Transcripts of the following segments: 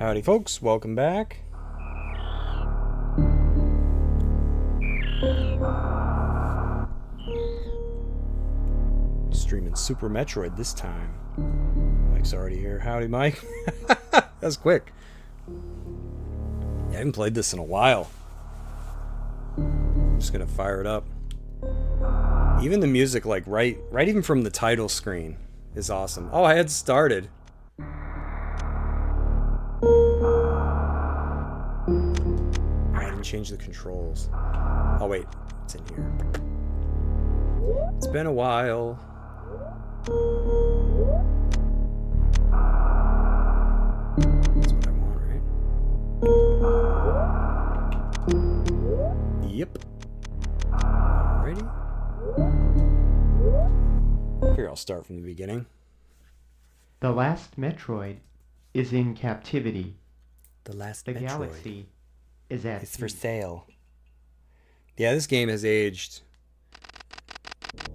Howdy folks, welcome back. Streaming Super Metroid this time. Mike's already here. Howdy Mike. That's quick. I haven't played this in a while. I'm just gonna fire it up. Even the music, like right even from the title screen, is awesome. Oh, I had started. I didn't change the controls. Oh wait, it's in here. It's been a while. That's what I want, right? Yep. Alrighty. Here, I'll start from the beginning. The last Metroid is in captivity. The last The Metroid. galaxy is at It's for peace. sale. Yeah, this game has aged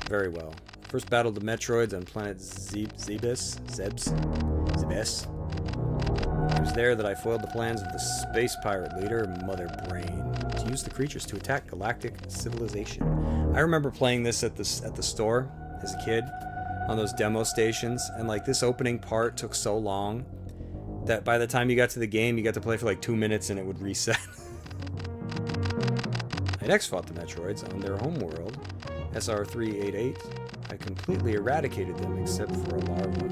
very well. First battled the Metroids on planet Zebes. It was there that I foiled the plans of the space pirate leader, Mother Brain, to use the creatures to attack galactic civilization. I remember playing this at the store as a kid on those demo stations, and like this opening part took so long that by the time you got to the game, you got to play for like 2 minutes and it would reset. I next fought the Metroids on their homeworld, SR-388. I completely eradicated them except for a larva,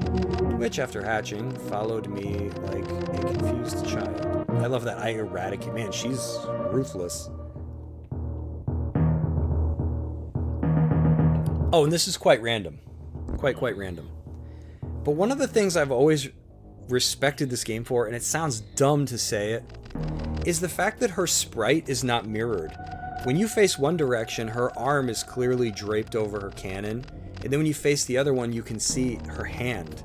which after hatching followed me like a confused child. I love that I eradicate. Man, she's ruthless. Oh, and this is quite random. Quite random. But one of the things I've always respected this game for, and it sounds dumb to say it, is the fact that her sprite is not mirrored. When you face one direction, her arm is clearly draped over her cannon, and then when you face the other one, you can see her hand.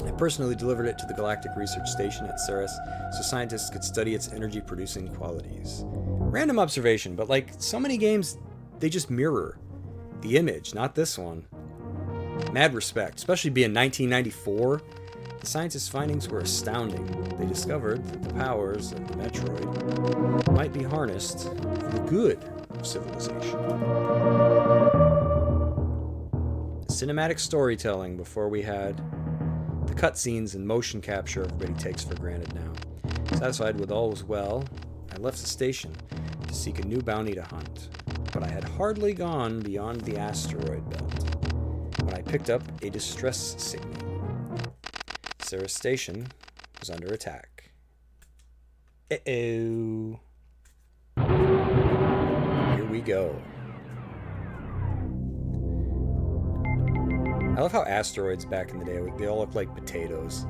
I personally delivered it to the Galactic Research Station at Ceres, so scientists could study its energy-producing qualities. Random observation, but like so many games, they just mirror the image, not this one. Mad respect, especially being 1994. The scientists' findings were astounding. They discovered that the powers of the Metroid might be harnessed for the good of civilization. Cinematic storytelling before we had the cutscenes and motion capture everybody takes for granted now. Satisfied with all was well, I left the station to seek a new bounty to hunt, but I had hardly gone beyond the asteroid belt when I picked up a distress signal. Ceres Station was under attack. Uh-oh. Here we go. I love how asteroids back in the day, they all look like potatoes.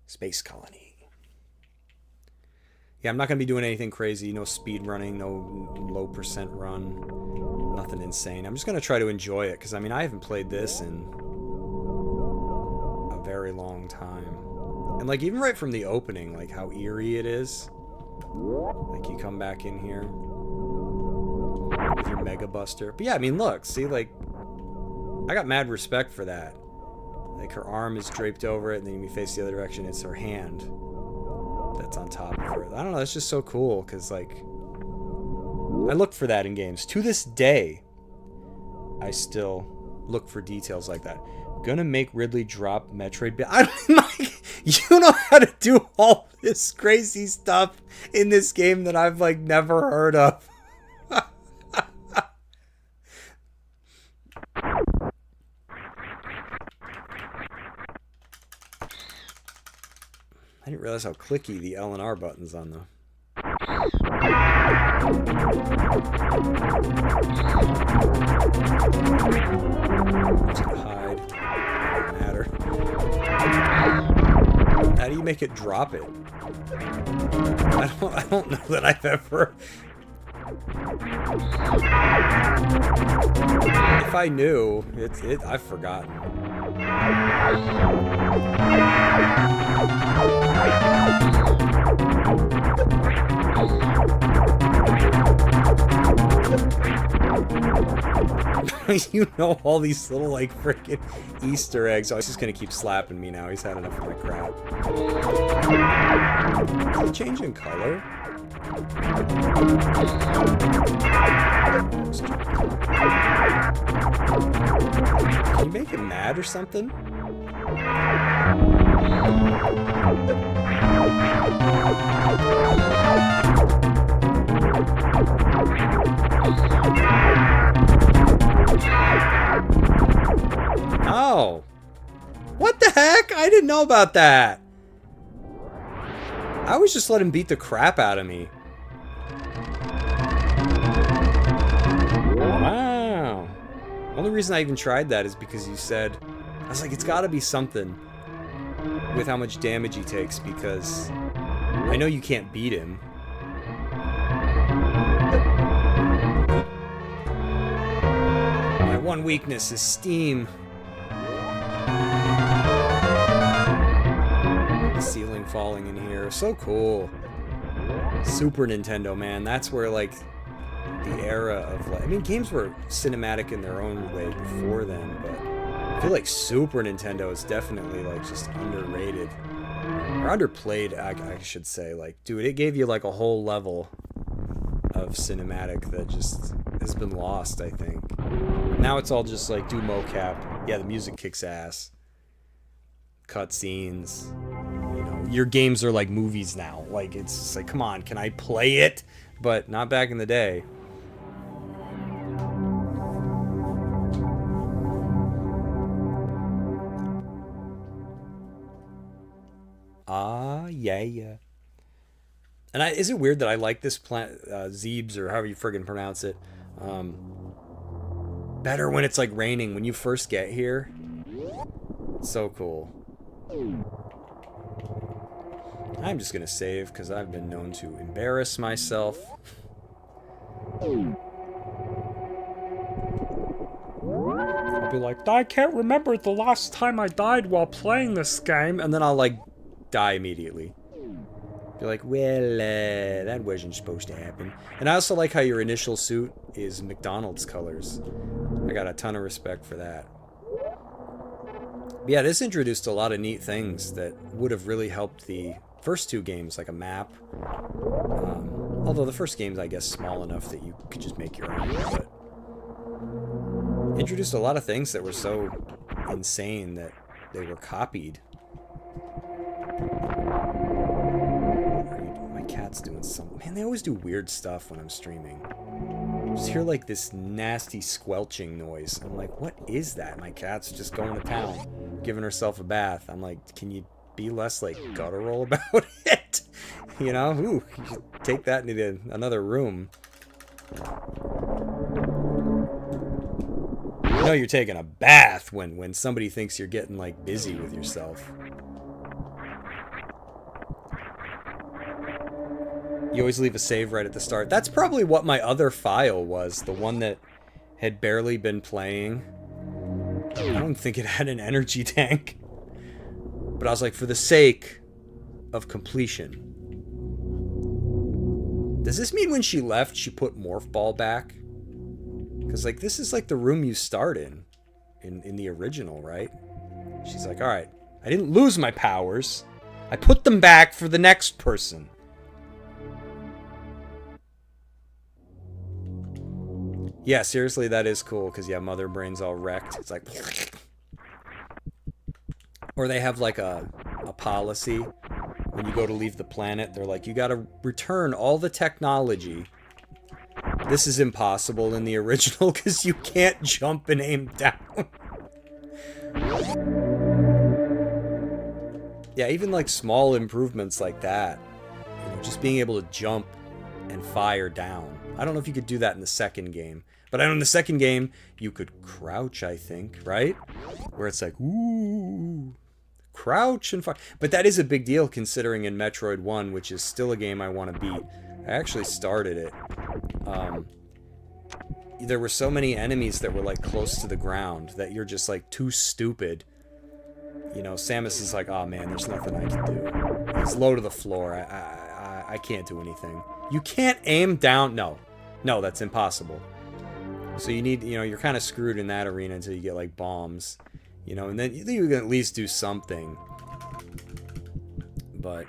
Space colony. Yeah, I'm not going to be doing anything crazy. No speed running, no low percent run. Nothing insane. I'm just going to try to enjoy it, because I mean, I haven't played this in a very long time. And like, even right from the opening, like how eerie it is. Like, you come back in here with your Mega Buster. But yeah, I mean, look, see, like, I got mad respect for that. Like, her arm is draped over it, and then when you face the other direction, it's her hand that's on top of her. I don't know, that's just so cool, because, like, I look for that in games. To this day, I still look for details like that. Gonna make Ridley drop Metroid. Like, you know how to do all this crazy stuff in this game that I've, like, never heard of. I didn't realize how clicky the L and R buttons on the... Hide. Doesn't matter. How do you make it drop it? I don't know that I've ever... If I knew, I've forgotten. You know all these little, like, freaking Easter eggs. Oh, he's just gonna keep slapping me now. He's had enough of my crap. Is it changing color? Can you make him mad or something? Oh. What the heck? I didn't know about that. I always just let him beat the crap out of me. Wow. Only reason I even tried that is because you said... I was like, it's gotta be something with how much damage he takes, because I know you can't beat him. My one weakness is Steam. The ceiling falling in here. So cool. Super Nintendo, man. That's where, like, the era of, like... I mean, games were cinematic in their own way before then, but I feel like Super Nintendo is definitely, like, just underrated. Or underplayed, I should say. Like, dude, it gave you, like, a whole level of cinematic that just has been lost, I think. Now it's all just, like, do mocap. Yeah, the music kicks ass. Cutscenes. You know, your games are like movies now. Like, it's just like, come on, can I play it? But not back in the day. Ah, yeah. And is it weird that I like this plant, Zeebs, or however you friggin' pronounce it, better when it's like raining, when you first get here? It's so cool. I'm just gonna save, because I've been known to embarrass myself. I'll be like, I can't remember the last time I died while playing this game, and then I'll, like, die immediately. Be like, well, that wasn't supposed to happen. And I also like how your initial suit is McDonald's colors. I got a ton of respect for that. But yeah, this introduced a lot of neat things that would have really helped the first two games, like a map. Although the first game's, I guess, small enough that you could just make your own, but introduced a lot of things that were so insane that they were copied. My cat's doing something. Man, they always do weird stuff when I'm streaming. I just hear like this nasty squelching noise. I'm like, what is that? My cat's just going to town, giving herself a bath. I'm like, can you be less like guttural about it? You know? Ooh, you should take that into another room. You know you're taking a bath when somebody thinks you're getting like busy with yourself. You always leave a save right at the start. That's probably what my other file was, the one that had barely been playing. I don't think it had an energy tank. But I was like, for the sake of completion. Does this mean when she left, she put Morph Ball back? Because, like, this is, like, the room you start in the original, right? She's like, alright, I didn't lose my powers. I put them back for the next person. Yeah, seriously, that is cool, because, yeah, Mother Brain's all wrecked. It's like... Or they have, like, a policy. When you go to leave the planet, they're like, you gotta return all the technology. This is impossible in the original, because you can't jump and aim down. Yeah, even, like, small improvements like that. You know, just being able to jump and fire down. I don't know if you could do that in the second game. But I know in the second game, you could crouch, I think, right? Where it's like, ooh, crouch and fire. But that is a big deal considering in Metroid 1, which is still a game I want to beat. I actually started it. There were so many enemies that were, like, close to the ground that you're just, like, too stupid. You know, Samus is like, oh man, there's nothing I can do. He's low to the floor. I can't do anything. You can't aim down. No. No, that's impossible. So you need, you're kind of screwed in that arena until you get, like, bombs. And then you can at least do something. But...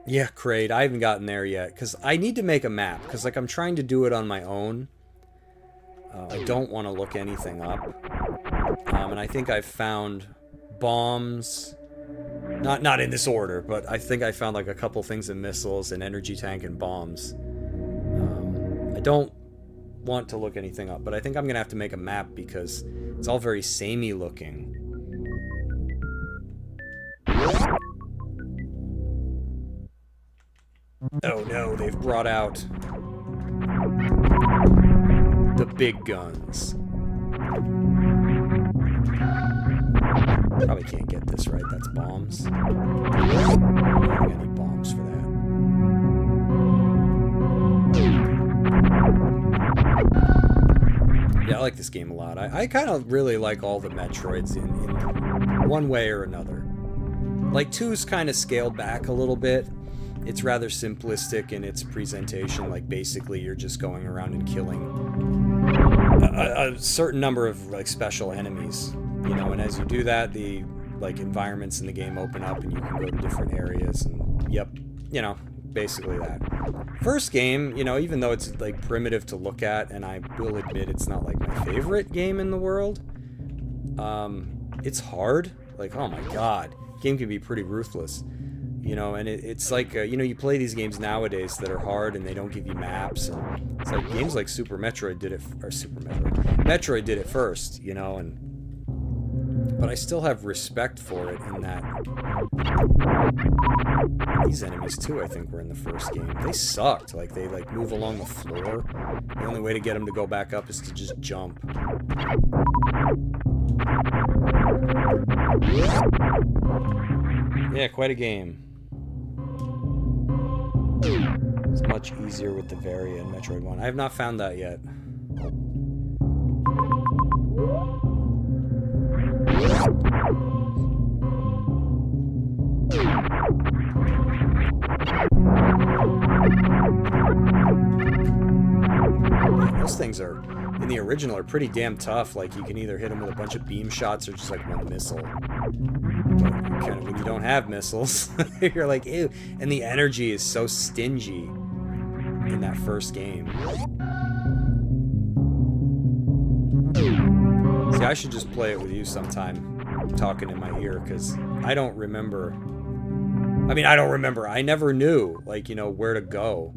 yeah, Kraid. I haven't gotten there yet. Because I need to make a map. Because, like, I'm trying to do it on my own. I don't want to look anything up. And I think I've found bombs... Not in this order, but I think I found, like, a couple things in missiles, an energy tank, and bombs. I don't want to look anything up, but I think I'm gonna have to make a map because it's all very samey looking. Oh no, they've brought out the big guns. Probably can't get this right, that's bombs. I think I need bombs for that. Yeah, I like this game a lot. I kind of really like all the Metroids in one way or another. Like, 2's kind of scaled back a little bit. It's rather simplistic in its presentation. Like, basically, you're just going around and killing a certain number of, like, special enemies. And as you do that, the, like, environments in the game open up and you can go to different areas and, yep, basically that. First game, even though it's, like, primitive to look at, and I will admit it's not, like, my favorite game in the world, it's hard. Like, oh my god. Game can be pretty ruthless. And it's like, you play these games nowadays that are hard and they don't give you maps. And it's like games like Metroid did it first, but I still have respect for it in that these enemies too, I think, were in the first game. They sucked. Like, they, like, move along the floor. The only way to get them to go back up is to just jump. Yeah, quite a game. It's much easier with the Varia in Metroid 1. I have not found that yet. Those things are, in the original, are pretty damn tough. Like, you can either hit them with a bunch of beam shots or just, like, one missile. But kind of, when you don't have missiles, you're like, ew. And the energy is so stingy in that first game. See, I should just play it with you sometime, talking in my ear, because I don't remember. I mean, I don't remember. I never knew, like, where to go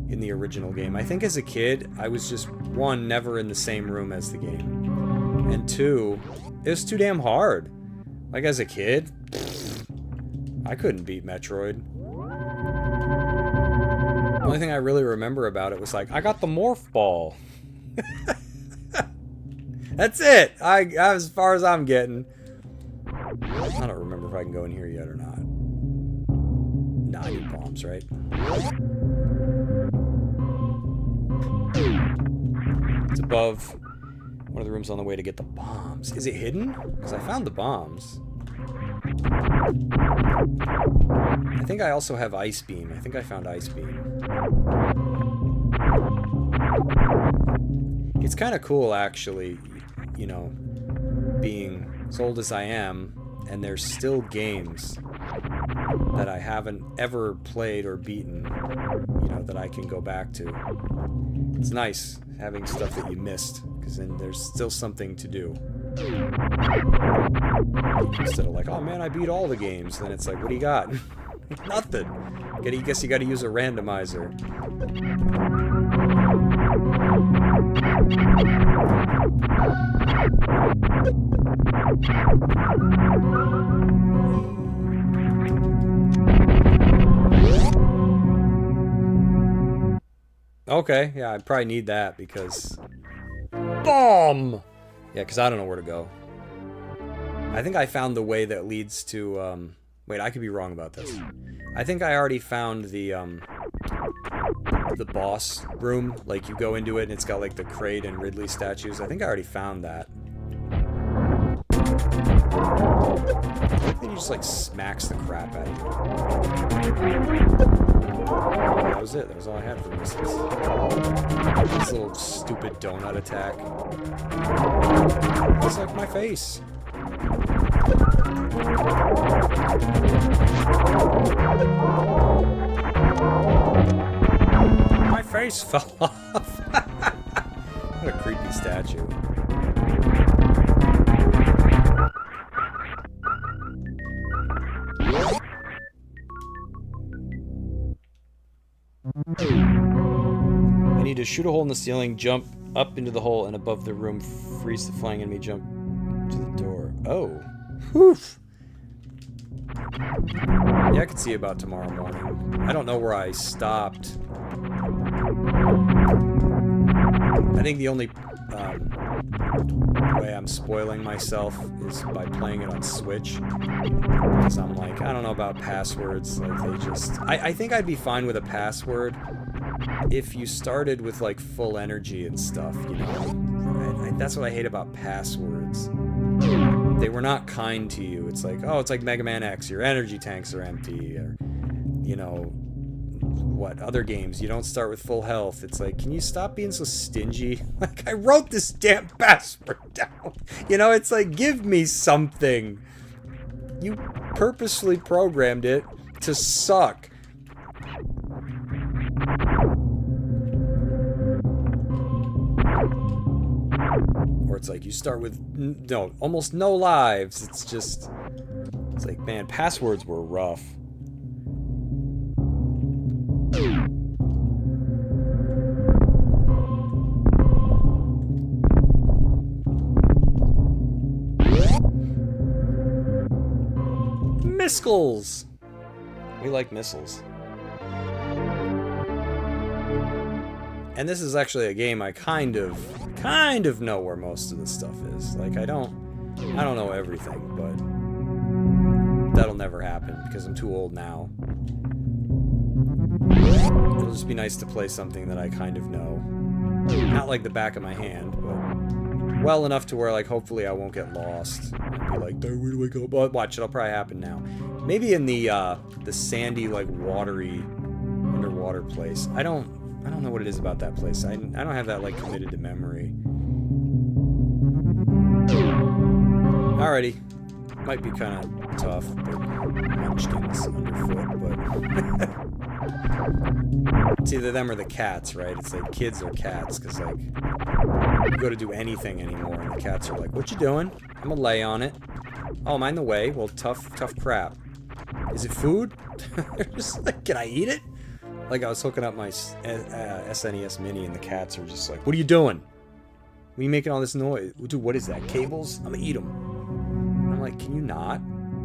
in the original game. I think as a kid, I was just, one, never in the same room as the game. And two, it was too damn hard. Like, as a kid, I couldn't beat Metroid. The only thing I really remember about it was, like, I got the morph ball. That's it! As far as I'm getting. I don't remember if I can go in here yet or not. Nah, I need bombs, right? It's above one of the rooms on the way to get the bombs. Is it hidden? Because I found the bombs. I think I also have Ice Beam. I think I found Ice Beam. It's kind of cool, actually, being as old as I am, and there's still games that I haven't ever played or beaten, that I can go back to. It's nice having stuff that you missed, because then there's still something to do. Instead of like, oh man, I beat all the games, then it's like, what do you got? Nothing. I guess you gotta use a randomizer. Okay, yeah, I probably need that because... Bomb! Yeah, because I don't know where to go. I think I found the way that leads to, Wait, I could be wrong about this. I think I already found the boss room. Like, you go into it and it's got, like, the Kraid and Ridley statues. I think I already found that. Then he just like smacks the crap out of you. That was it. That was all I had for missiles. This little stupid donut attack. It's like my face. My face fell off. What a creepy statue. I need to shoot a hole in the ceiling, jump up into the hole, and above the room, freeze the flying enemy, jump to the door. Oh. Whew. Yeah, I can see about tomorrow morning. I don't know where I stopped. I think the only way I'm spoiling myself is by playing it on Switch. Because I'm like, I don't know about passwords. Like, they just... I think I'd be fine with a password if you started with, like, full energy and stuff, you know? That's what I hate about passwords. They were not kind to you. It's like, oh, it's like Mega Man X. Your energy tanks are empty. Or, you know... What other games, you don't start with full health. It's like, can you stop being so stingy? Like, I wrote this damn password down. You know, it's like, give me something. You purposely programmed it to suck. Or it's like, you start with almost no lives. It's just, it's like, man, passwords were rough. Missiles! We like missiles. And this is actually a game I kind of know where most of the stuff is. Like, I don't know everything, but that'll never happen because I'm too old now. It'll just be nice to play something that I kind of know. Not like the back of my hand, but well enough to where, like, hopefully I won't get lost. I'll be like, where do I go? But watch, it'll probably happen now. Maybe in the sandy, like, watery, underwater place. I don't know what it is about that place. I don't have that, like, committed to memory. Alrighty. Might be kind of tough, but munchkins underfoot, but... It's either them or the cats, right? It's like kids or cats, because, like, you go to do anything anymore, and the cats are like, what you doing? I'm gonna lay on it. Oh, am I in the way? Well, tough crap. Is it food? They're just like, can I eat it? Like, I was hooking up my SNES Mini, and the cats are just like, what are you doing? What are you making all this noise? Dude, what is that? Cables? I'm gonna eat them. And I'm like, can you not?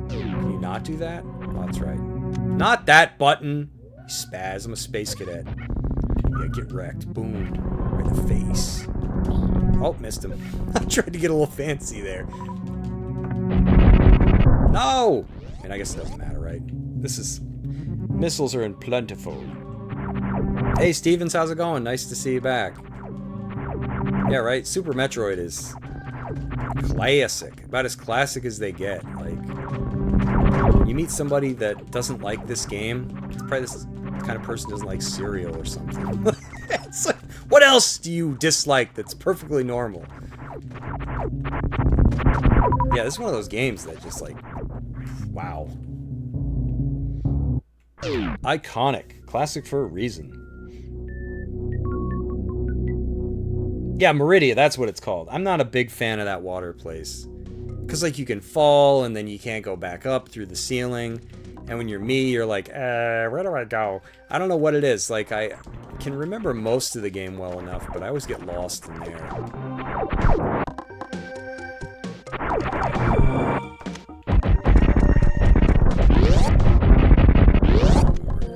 Can you not do that? Oh, that's right. Not that button! You spaz, I'm a space cadet. Yeah, get wrecked. Boom. Right in the face. Oh, missed him. I tried to get a little fancy there. No! And I guess it doesn't matter, right? This is... Missiles are in plentiful. Hey, Stevens, how's it going? Nice to see you back. Yeah, right? Super Metroid is... classic. About as classic as they get. Like... You meet somebody that doesn't like this game, it's probably this kind of person who doesn't like cereal or something. It's like, what else do you dislike that's perfectly normal? Yeah, this is one of those games that just like, wow. Iconic. Classic for a reason. Yeah, Meridia, that's what it's called. I'm not a big fan of that water place. Because, like, you can fall, and then you can't go back up through the ceiling. And when you're me, you're like, where do I go? I don't know what it is. Like, I can remember most of the game well enough, but I always get lost in there.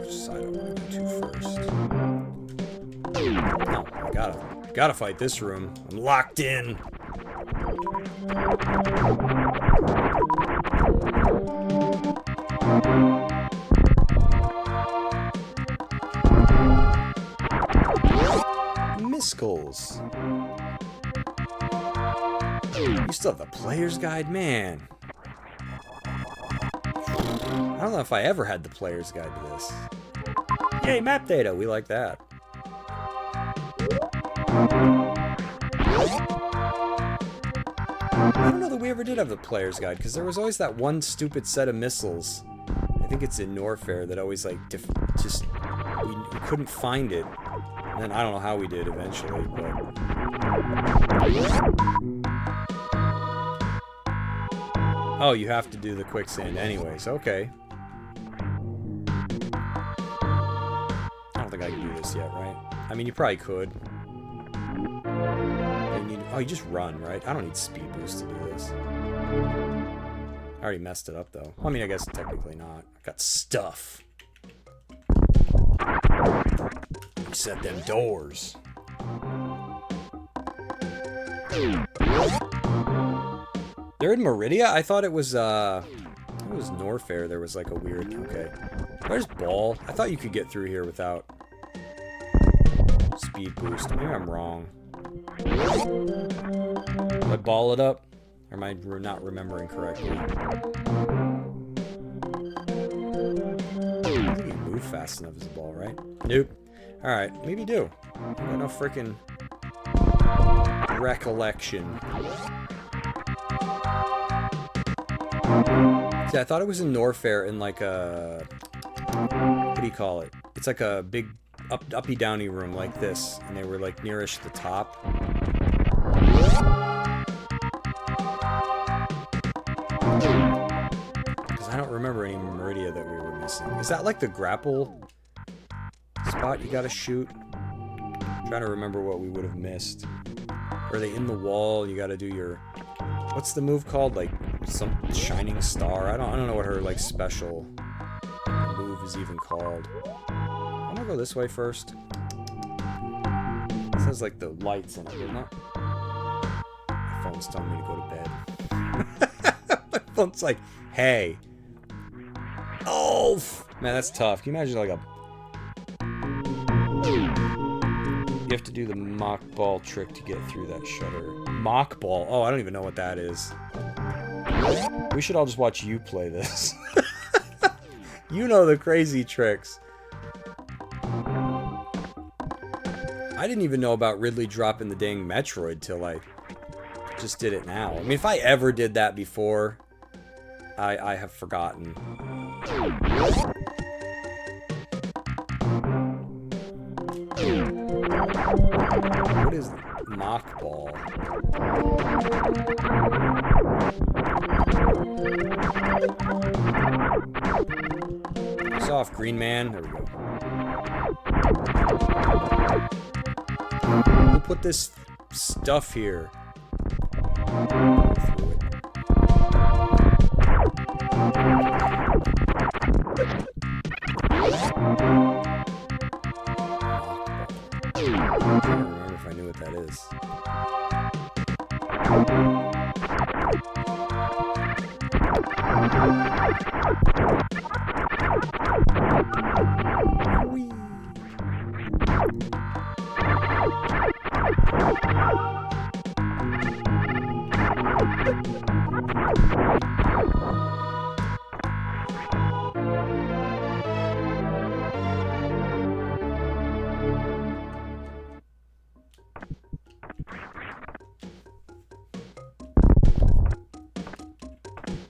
Which side I want to go to first? No, I gotta fight this room. I'm locked in. Missiles. You still have the player's guide? Man. I don't know if I ever had the player's guide to this. Yay, map data. We like that. I don't know that we ever did have the player's guide, because there was always that one stupid set of missiles. I think it's in Norfair that always, like, just... We couldn't find it. And then I don't know how we did eventually, but... Oh, you have to do the quicksand anyways. Okay. I don't think I can do this yet, right? I mean, you probably could. Oh, you just run, right? I don't need speed boost to do this. I already messed it up, though. I mean, I guess technically not. I got stuff. Set them doors. They're in Meridia? I thought it was Norfair. There was like a weird... Okay. Where's Ball? I thought you could get through here without speed boost. Maybe I'm wrong. Did I ball it up? Or am I not remembering correctly? I don't think you move fast enough as a ball, right? Nope. Alright, maybe you do. I got no freaking recollection. See, I thought it was in Norfair in like a... What do you call it? It's like a big uppy downy room like this. And they were like nearish the top. Because I don't remember any Meridia that we were missing. Is that like the grapple spot you gotta shoot? I'm trying to remember what we would have missed. Are they in the wall? You gotta do your... What's the move called? Like some shining star? I don't know what her like special move is even called. I'm gonna go this way first. It says like the lights in it, doesn't it? My phone's telling me to go to bed. My phone's like, hey. Oh, man, that's tough. Can you imagine like a... You have to do the mock ball trick to get through that shutter. Mock ball? Oh, I don't even know what that is. We should all just watch you play this. You know the crazy tricks. I didn't even know about Ridley dropping the dang Metroid till I just did it now. I mean, if I ever did that before, I have forgotten. What is mock ball? Soft green man. There we go. Who put this stuff here? I don't remember if I knew what that is. Whee.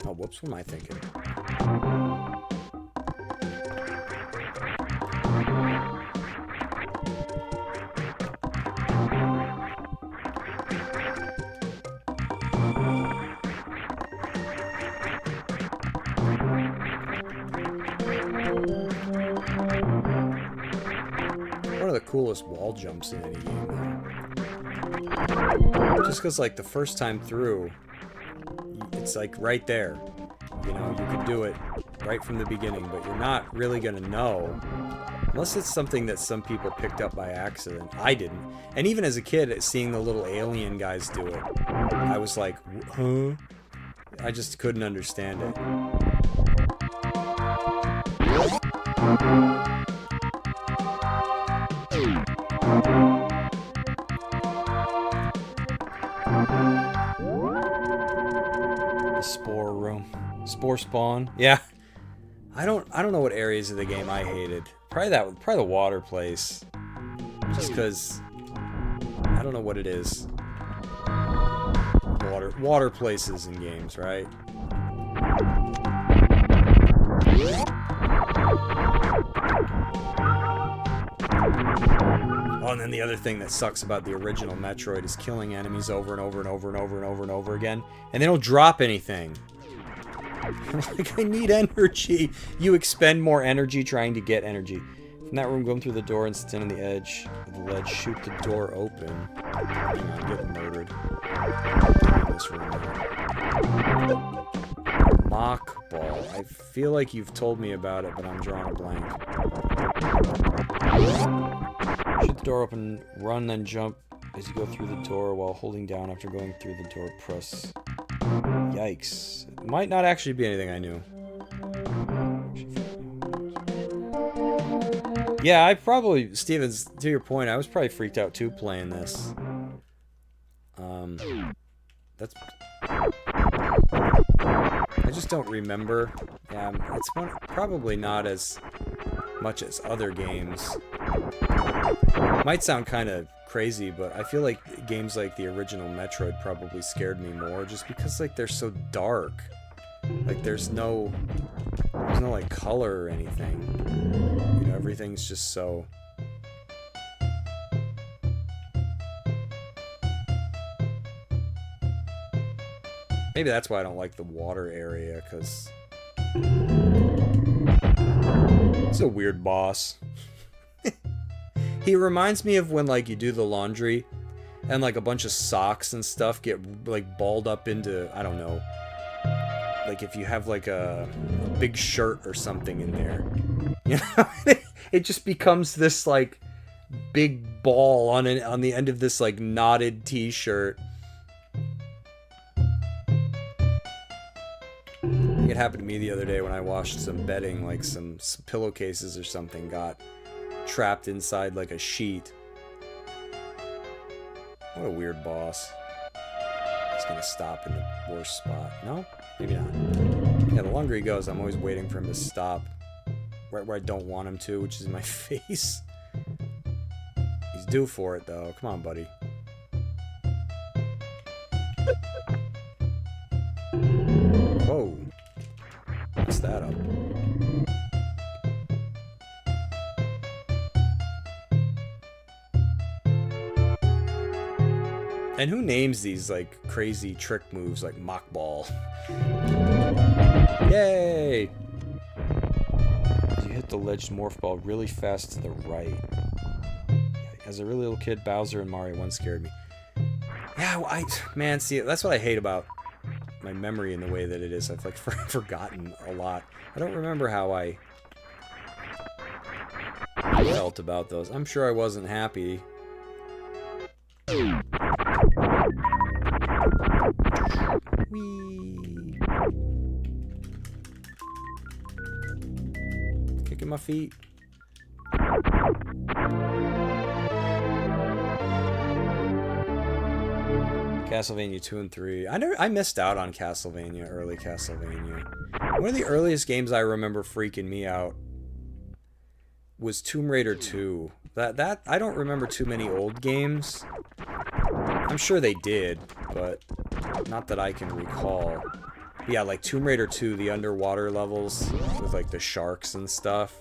Oh, whoops, what am I thinking? One of the coolest wall jumps in any game, though. Just because, like, the first time through, it's like right there. You know, you can do it right from the beginning, but you're not really gonna know unless it's something that some people picked up by accident. I didn't. And even as a kid, seeing the little alien guys do it, I was like, huh? I just couldn't understand it. The spore room. Spore spawn. Yeah. I don't know what areas of the game I hated. Probably the water place. Just because I don't know what it is. Water places in games, right? Oh, and then the other thing that sucks about the original Metroid is killing enemies over and over and over and over and over and over again, and they don't drop anything. Like, I need energy. You expend more energy trying to get energy. From that room, going through the door and stand on the edge of the ledge. Shoot the door open. I'm getting murdered. In this room. Mock ball. I feel like you've told me about it, but I'm drawing a blank. Shoot the door open, run, then jump as you go through the door while holding down after going through the door. Press. Yikes. It might not actually be anything I knew. Yeah, I probably, Stevens, to your point, I was probably freaked out too playing this. That's... I just don't remember. Yeah, it's probably not as much as other games. Might sound kind of crazy, but I feel like games like the original Metroid probably scared me more, just because like they're so dark. Like there's no like color or anything. You know, everything's just so. Maybe that's why I don't like the water area, because it's a weird boss. He reminds me of when, like, you do the laundry and, like, a bunch of socks and stuff get, like, balled up into, I don't know, like, if you have, like, a big shirt or something in there. You know? It just becomes this, like, big ball on the end of this, like, knotted t-shirt. It happened to me the other day when I washed some bedding, like, some pillowcases or something got trapped inside like a sheet. What a weird boss. He's gonna stop in the worst spot. No? Maybe not. Yeah, the longer he goes, I'm always waiting for him to stop right where I don't want him to, which is my face. He's due for it though. Come on, buddy. Whoa. What's that up? And who names these, like, crazy trick moves like Mock Ball? Yay! You hit the ledged morph ball really fast to the right. As a really little kid, Bowser and Mario once scared me. Yeah, man, see, that's what I hate about my memory in the way that it is. I've, like, forgotten a lot. I don't remember how I felt about those. I'm sure I wasn't happy. Whee! Kicking my feet. Castlevania 2 and 3. I missed out on Castlevania, early Castlevania. One of the earliest games I remember freaking me out was Tomb Raider 2. That I don't remember too many old games. I'm sure they did, but not that I can recall. But yeah, like Tomb Raider 2, the underwater levels with like the sharks and stuff.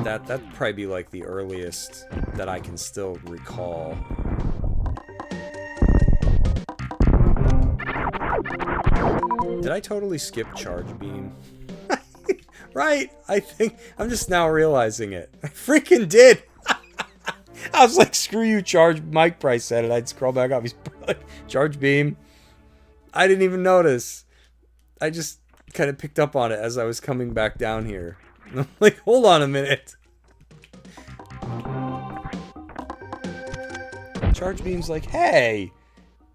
That'd probably be like the earliest that I can still recall. Did I totally skip Charge Beam? Right? I think I'm just now realizing it. I freaking did. I was like, screw you, Charge. Mike Price said it. I'd scroll back up. He's like, Charge Beam. I didn't even notice. I just kind of picked up on it as I was coming back down here. And I'm like, hold on a minute. Charge Beam's like, hey.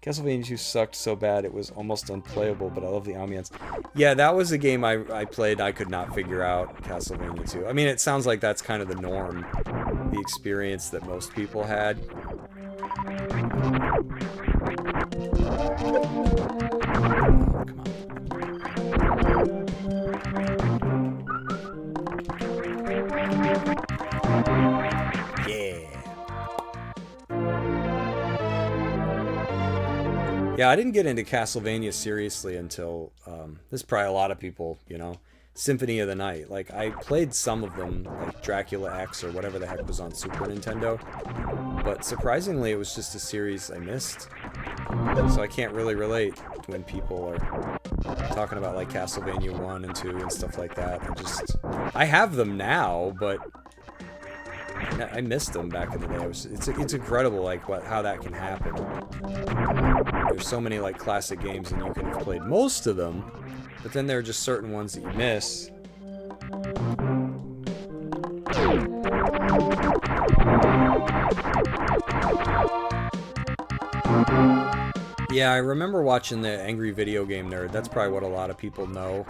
Castlevania 2 sucked so bad it was almost unplayable, but I love the ambience. Yeah, that was a game I played and I could not figure out Castlevania 2. I mean, it sounds like that's kind of the norm. The experience that most people had. Yeah, I didn't get into Castlevania seriously until this is probably a lot of people, you know, Symphony of the Night. Like I played some of them, like Dracula X or whatever the heck was on Super Nintendo, but surprisingly, it was just a series I missed. So I can't really relate when people are talking about like Castlevania 1 and 2 and stuff like that. I have them now, but I missed them back in the day. It's incredible like how that can happen. There's so many like classic games and you can have played most of them, but then there are just certain ones that you miss. Yeah, I remember watching the Angry Video Game Nerd. That's probably what a lot of people know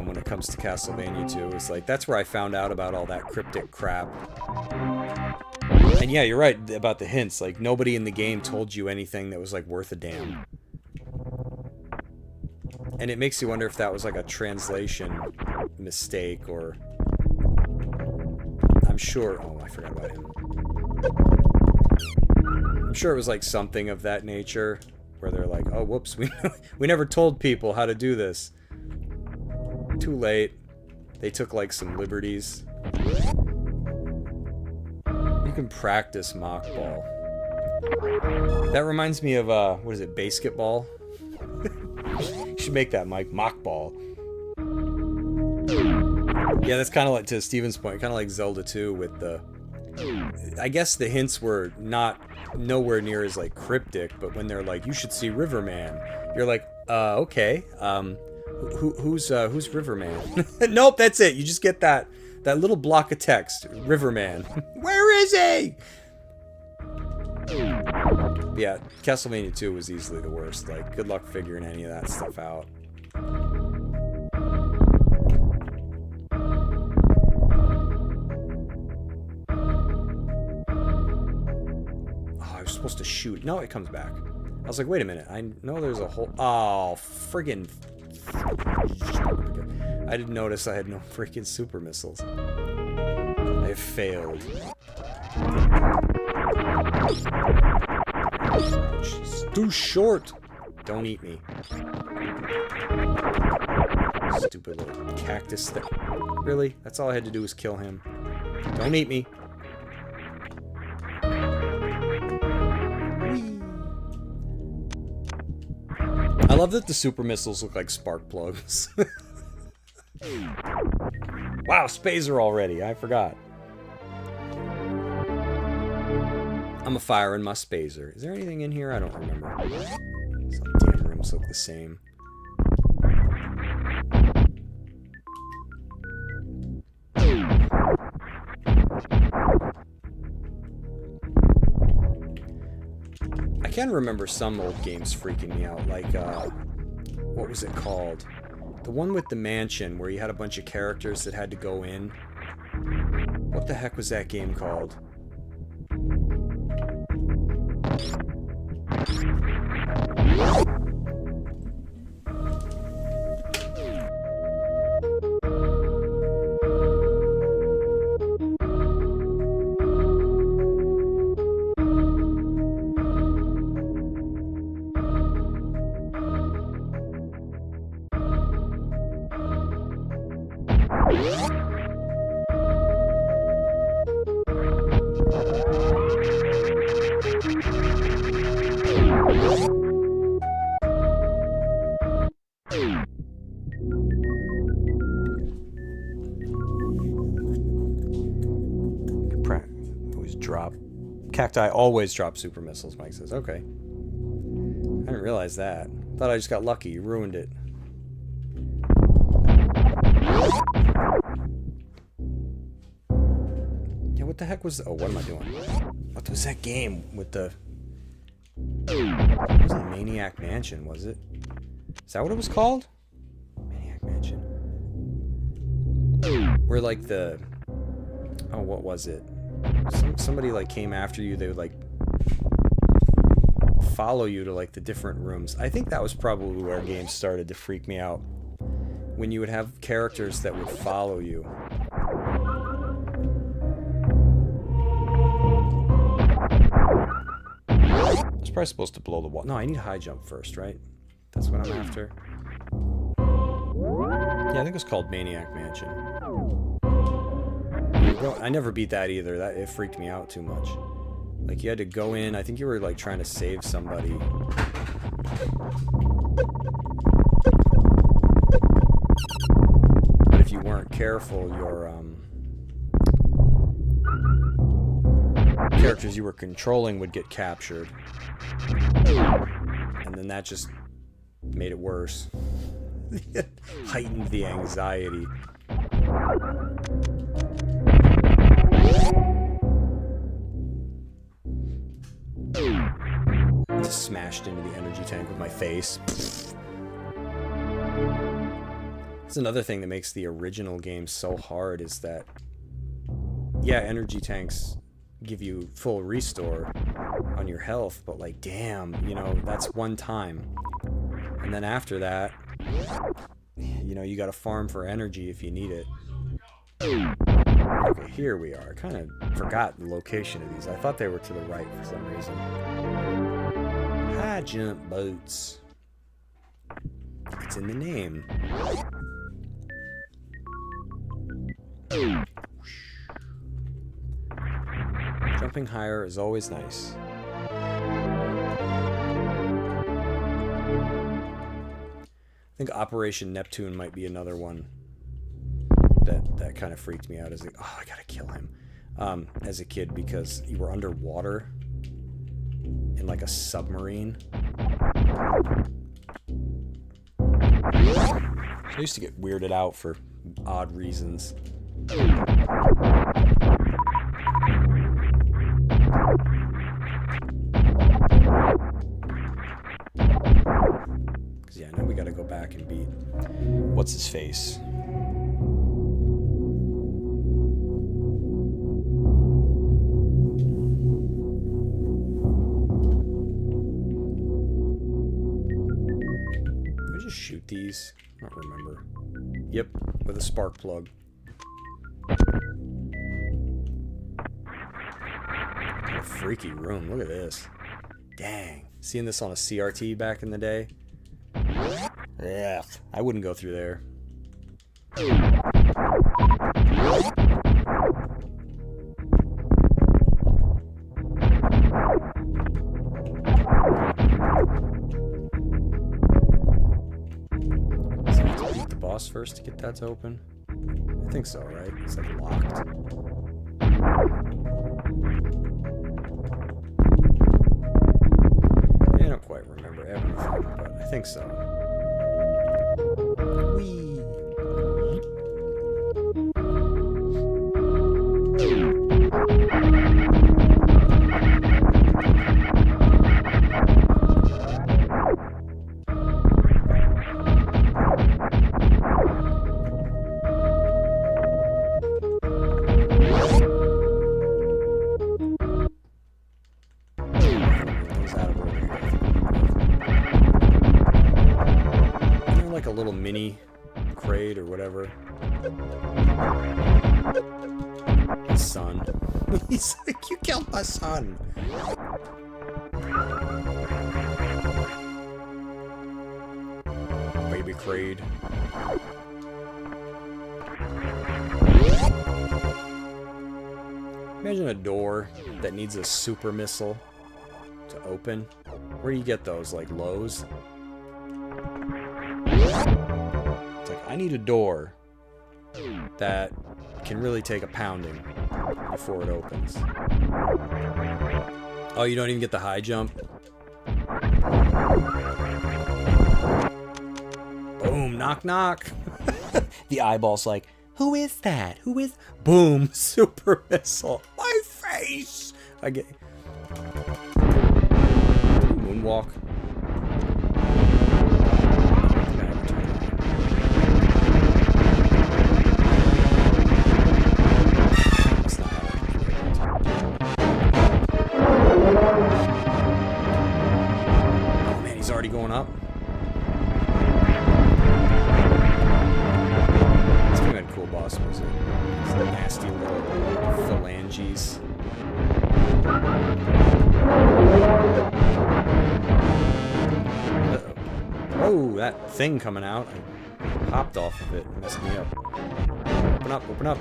when it comes to Castlevania 2. It's like, that's where I found out about all that cryptic crap. And yeah, you're right about the hints. Like, nobody in the game told you anything that was, like, worth a damn. And it makes you wonder if that was, like, a translation mistake, or... I'm sure... Oh, I forgot about him. I'm sure it was like something of that nature, where they're like, oh, whoops, we never told people how to do this. Too late. They took like some liberties. You can practice mock ball. That reminds me of, what is it, basketball? You should make that, Mike. Mock ball. Yeah, that's kind of like, to Steven's point, kind of like Zelda 2 with the... I guess the hints were nowhere near as like cryptic, but when they're like, you should see Riverman, you're like, okay, who's Riverman? Nope, that's it. You just get that little block of text, Riverman. Where is he? Yeah, Castlevania 2 was easily the worst. Like, good luck figuring any of that stuff out. Supposed to shoot. No, it comes back. I was like, wait a minute. I know there's a whole... Oh, friggin... I didn't notice I had no freaking super missiles. I have failed. She's too short. Don't eat me. Stupid little cactus thing. Really? That's all I had to do was kill him. Don't eat me. I love that the super missiles look like spark plugs. Wow, Spazer already. I forgot. I'm a firing my Spazer. Is there anything in here? I don't remember. Some damn rooms look the same. I can remember some old games freaking me out, like, what was it called? The one with the mansion, where you had a bunch of characters that had to go in. What the heck was that game called? Cacti always drop super missiles, Mike says. Okay. I didn't realize that. Thought I just got lucky. You ruined it. Yeah, what the heck was... Oh, what am I doing? What was that game with the... It wasn't Maniac Mansion, was it? Is that what it was called? Maniac Mansion. Where, like, the... Oh, what was it? Somebody like came after you. They would like follow you to like the different rooms. I think that was probably where games started to freak me out, when you would have characters that would follow you. There's was probably supposed to blow the wall. No, I need high jump first, right? That's what I'm after. Yeah, I think it's called Maniac Mansion. I never beat that either. It freaked me out too much. Like, you had to go in. I think you were, like, trying to save somebody. But if you weren't careful, your, characters you were controlling would get captured. And then that just made it worse. Heightened the anxiety. I just smashed into the energy tank with my face. That's another thing that makes the original game so hard, is that, yeah, energy tanks give you full restore on your health, but like, damn, you know, that's one time. And then after that, you know, you gotta farm for energy if you need it. Okay, here we are. I kind of forgot the location of these. I thought they were to the right for some reason. High jump boats. It's in the name. Jumping higher is always nice. I think Operation Neptune might be another one that kind of freaked me out as a, oh, I gotta kill him, as a kid, because you were underwater in like a submarine. I used to get weirded out for odd reasons. Because, yeah, now we gotta go back and beat what's his face. Did I just shoot these? I don't remember. Yep, with a spark plug. What a freaky room. Look at this. Dang. Seeing this on a CRT back in the day? Yeah, I wouldn't go through there. So I have to beat the boss first to get that to open? I think so, right? It's like locked. I don't quite remember everything, but I think so. Whee! Mini crate or whatever. His son. He's like, you killed my son. Baby crate. Imagine a door that needs a super missile to open. Where do you get those? Like Lowe's? I need a door that can really take a pounding before it opens. Oh, you don't even get the high jump? Boom, knock knock. The eyeball's like, who is that? Who is... Boom, super missile. My face! I get... Moonwalk. Already going up. It's kind of a cool boss music. It's the nasty little phalanges. Oh, that thing coming out. I hopped off of it. It messed me up. Open up, open up.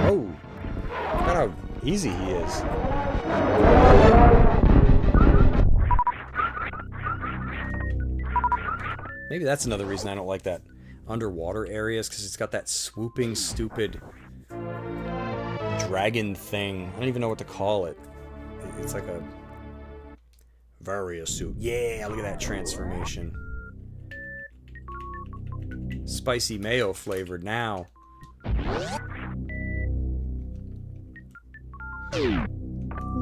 Oh. Look at how easy he is. Maybe that's another reason I don't like that underwater areas, because it's got that swooping, stupid dragon thing. I don't even know what to call it. It's like a Varia suit. Yeah, look at that transformation. Spicy mayo flavored now.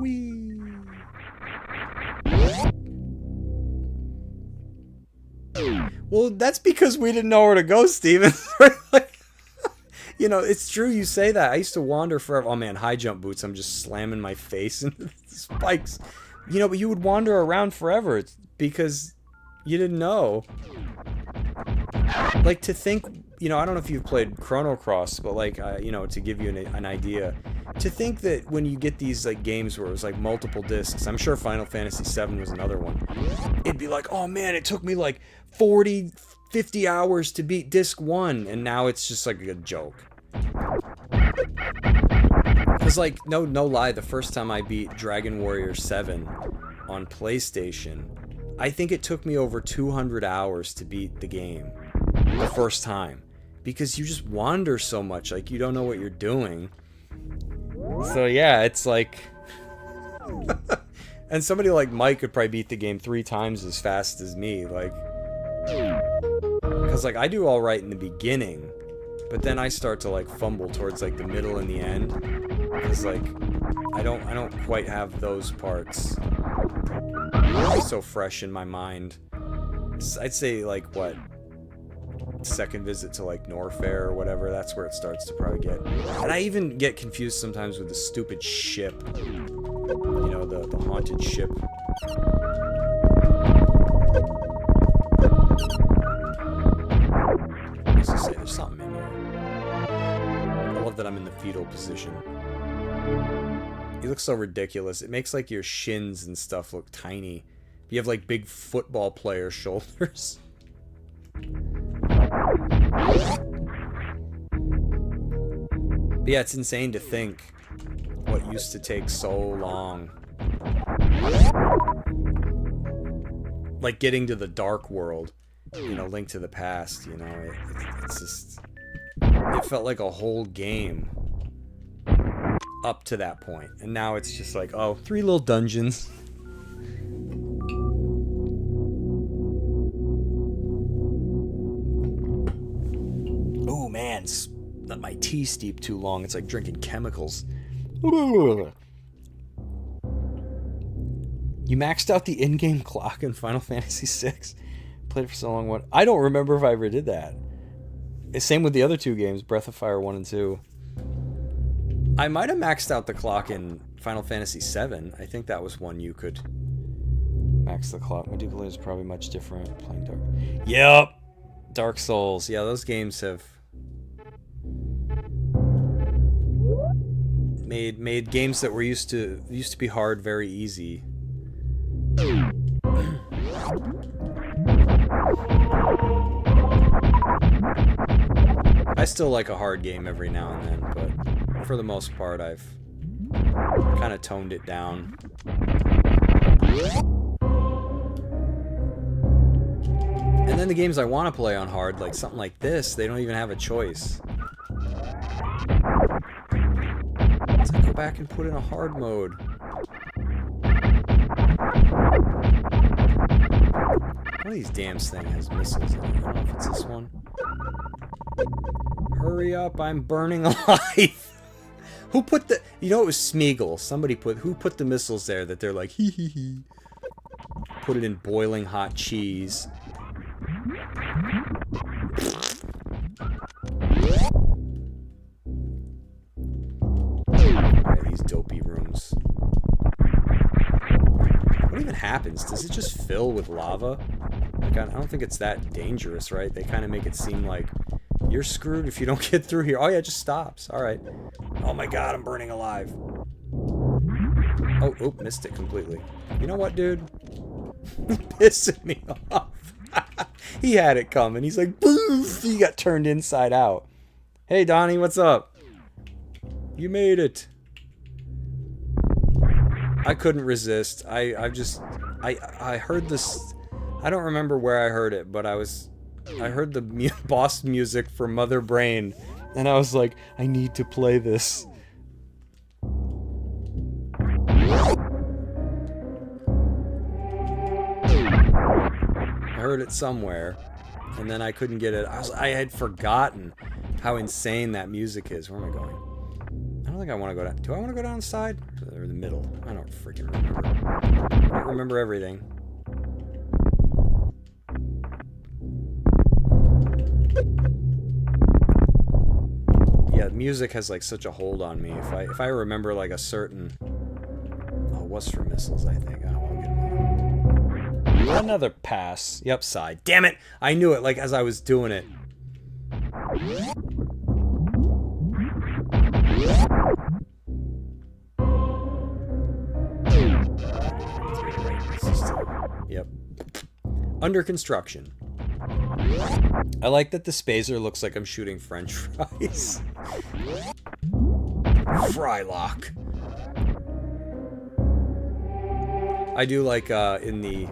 Whee! Well, that's because we didn't know where to go, Steven. Like, you know, it's true you say that. I used to wander forever. Oh man, high jump boots. I'm just slamming my face into the spikes. You know, but you would wander around forever. It's because you didn't know. Like, to think, you know, I don't know if you've played Chrono Cross, but like, you know, to give you an idea, to think that when you get these like games where it was like multiple discs, I'm sure Final Fantasy VII was another one, it'd be like, oh man, it took me like 40, 50 hours to beat disc 1, and now it's just like a joke. Because like, no lie, the first time I beat Dragon Warrior 7 on PlayStation, I think it took me over 200 hours to beat the game the first time, because you just wander so much, like you don't know what you're doing. So yeah, it's like and somebody like Mike could probably beat the game 3 times as fast as me, like, because like I do all right in the beginning, but then I start to like fumble towards like the middle and the end, because like I don't quite have those parts so fresh in my mind. I'd say like what, second visit to like Norfair or whatever, that's where it starts to probably get. And I even get confused sometimes with the stupid ship, you know, the haunted ship. I was gonna say, there's something in here. I love that I'm in the fetal position. You look so ridiculous. It makes like your shins and stuff look tiny. You have like big football player shoulders. But yeah, it's insane to think what used to take so long. Like getting to the Dark World, you know, Link to the Past, you know, it's just, it felt like a whole game up to that point. And now it's just like, oh, 3 little dungeons. Oh man, let my tea steep too long. It's like drinking chemicals. You maxed out the in-game clock in Final Fantasy VI. Played it for so long. What? I don't remember if I ever did that. Same with the other 2 games, Breath of Fire 1 and 2. I might have maxed out the clock in Final Fantasy VII. I think that was one you could max the clock. Medulla is probably much different. Playing Dark. Yep. Dark Souls. Yeah, those games have made games that were used to be hard very easy. I still like a hard game every now and then, but for the most part I've kind of toned it down. And then the games I want to play on hard, like something like this, they don't even have a choice. Let's go back and put in a hard mode. One of these damn things has missiles in it. I don't know if it's this one. Hurry up, I'm burning alive. Who put the... You know, it was Smeagol. Who put the missiles there that they're like, hee hee hee. Put it in boiling hot cheese. Alright, these dopey rooms. What even happens? Does it just fill with lava? Like, I don't think it's that dangerous, right? They kind of make it seem like You're screwed if you don't get through here. Oh yeah, it just stops. Alright. Oh my god, I'm burning alive. Oh, missed it completely. You know what, dude? Pissing me off. He had it coming. He's like, boof! He got turned inside out. Hey, Donnie, what's up? You made it. I couldn't resist. I heard this. I don't remember where I heard it, but I heard the boss music for Mother Brain, and I was like, I need to play this. I heard it somewhere, and then I couldn't get it. I had forgotten how insane that music is. Where am I going? I don't think I want to go down. Do I want to go down the side or the middle? I don't freaking remember. I don't remember everything. Yeah, music has like such a hold on me. If I remember like a certain, oh, what's for missiles? I think. Oh, I'll get another pass. Yep, side. Damn it! I knew it. Like as I was doing it. Yep. Under construction. I like that the spacer looks like I'm shooting French fries. Frylock. I do like in the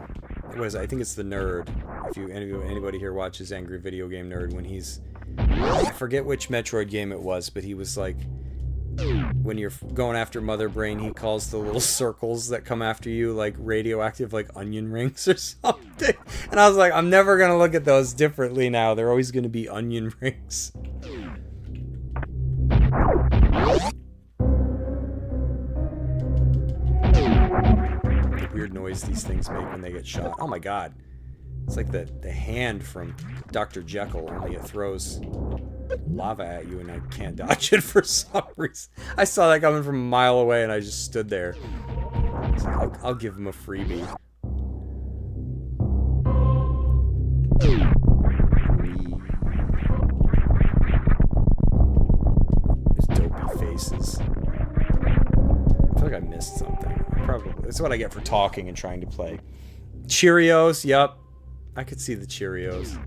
what is it? I think it's the Nerd. If anybody here watches Angry Video Game Nerd, when he's I forget which Metroid game it was, but he was like when you're going after Mother Brain, he calls the little circles that come after you like radioactive, like onion rings or something. And I was like, I'm never gonna look at those differently now. They're always gonna be onion rings. The weird noise these things make when they get shot. Oh my god. It's like the hand from Dr. Jekyll, only it throws lava at you and I can't dodge it for some reason. I saw that coming from a mile away and I just stood there. I'll give him a freebie. There's dopey faces. I feel like I missed something. Probably. That's what I get for talking and trying to play. Cheerios, yep. I could see the Cheerios.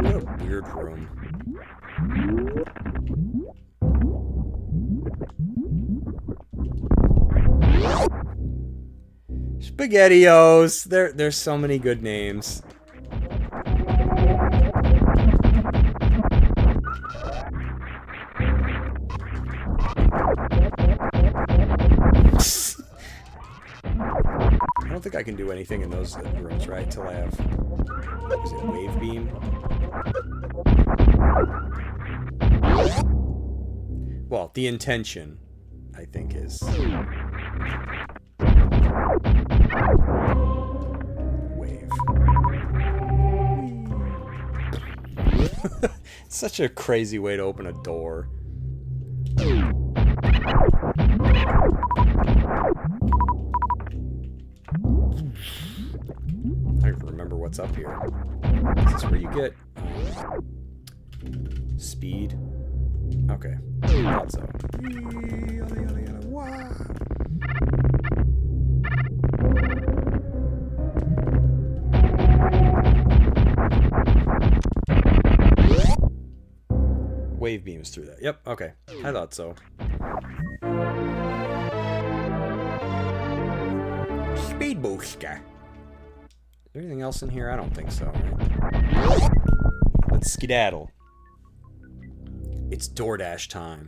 What a weird room. SpaghettiOs! There's so many good names. I don't think I can do anything in those rooms, right? Till I have... Is it wave beam? Well, the intention, I think, is... Wave. It's such a crazy way to open a door. I don't remember what's up here. This is where you get speed. Okay. Thought so. Wave beams through that. Yep, okay. I thought so. Speed booster. Is there anything else in here? I don't think so. Right? Let's skedaddle. It's DoorDash time.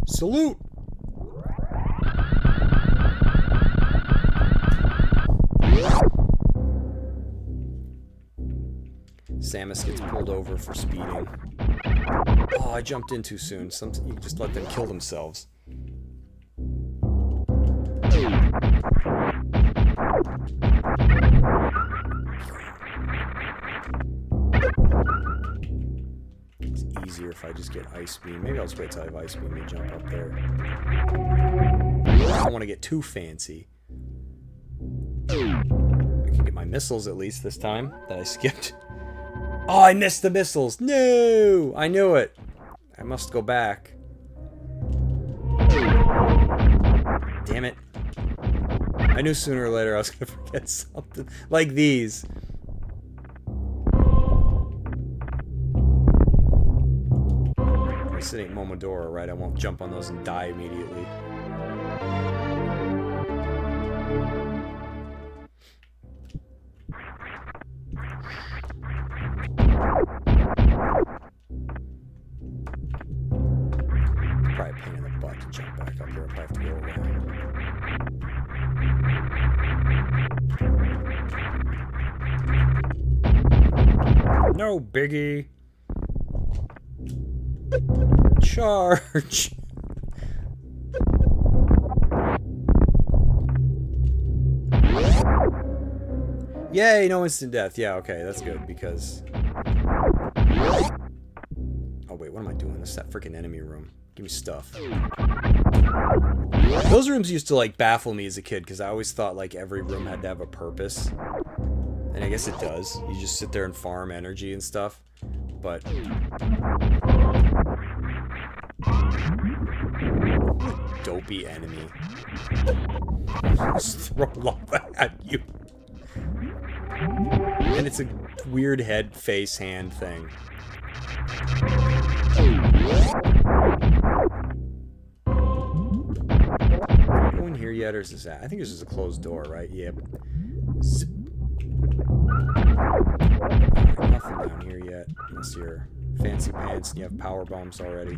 Salute! Samus gets pulled over for speeding. Oh, I jumped in too soon. You just let them kill themselves. It's easier if I just get Ice Beam. Maybe I'll just wait till I have Ice Beam and jump up there. I don't want to get too fancy. my missiles at least this time that I skipped. Oh, I missed the missiles. No! I knew it. I must go back. Damn it. I knew sooner or later I was going to forget something. Like these. This ain't Momodora, right? I won't jump on those and die immediately. Probably a pain in the butt to jump back up here if I have to go around. No biggie. Charge. Yay, no instant death. Yeah, okay, that's good because... Oh wait, what am I doing? This is that freaking enemy room. Give me stuff. Those rooms used to like baffle me as a kid because I always thought like every room had to have a purpose. And I guess it does. You just sit there and farm energy and stuff. But... dopey enemy. Just throw lava at you. And it's a weird head, face, hand thing. Go in here yet, or is this at? I think this is a closed door, right? Yep. Zip. Nothing down here yet, unless you're fancy pants and you have power bombs already.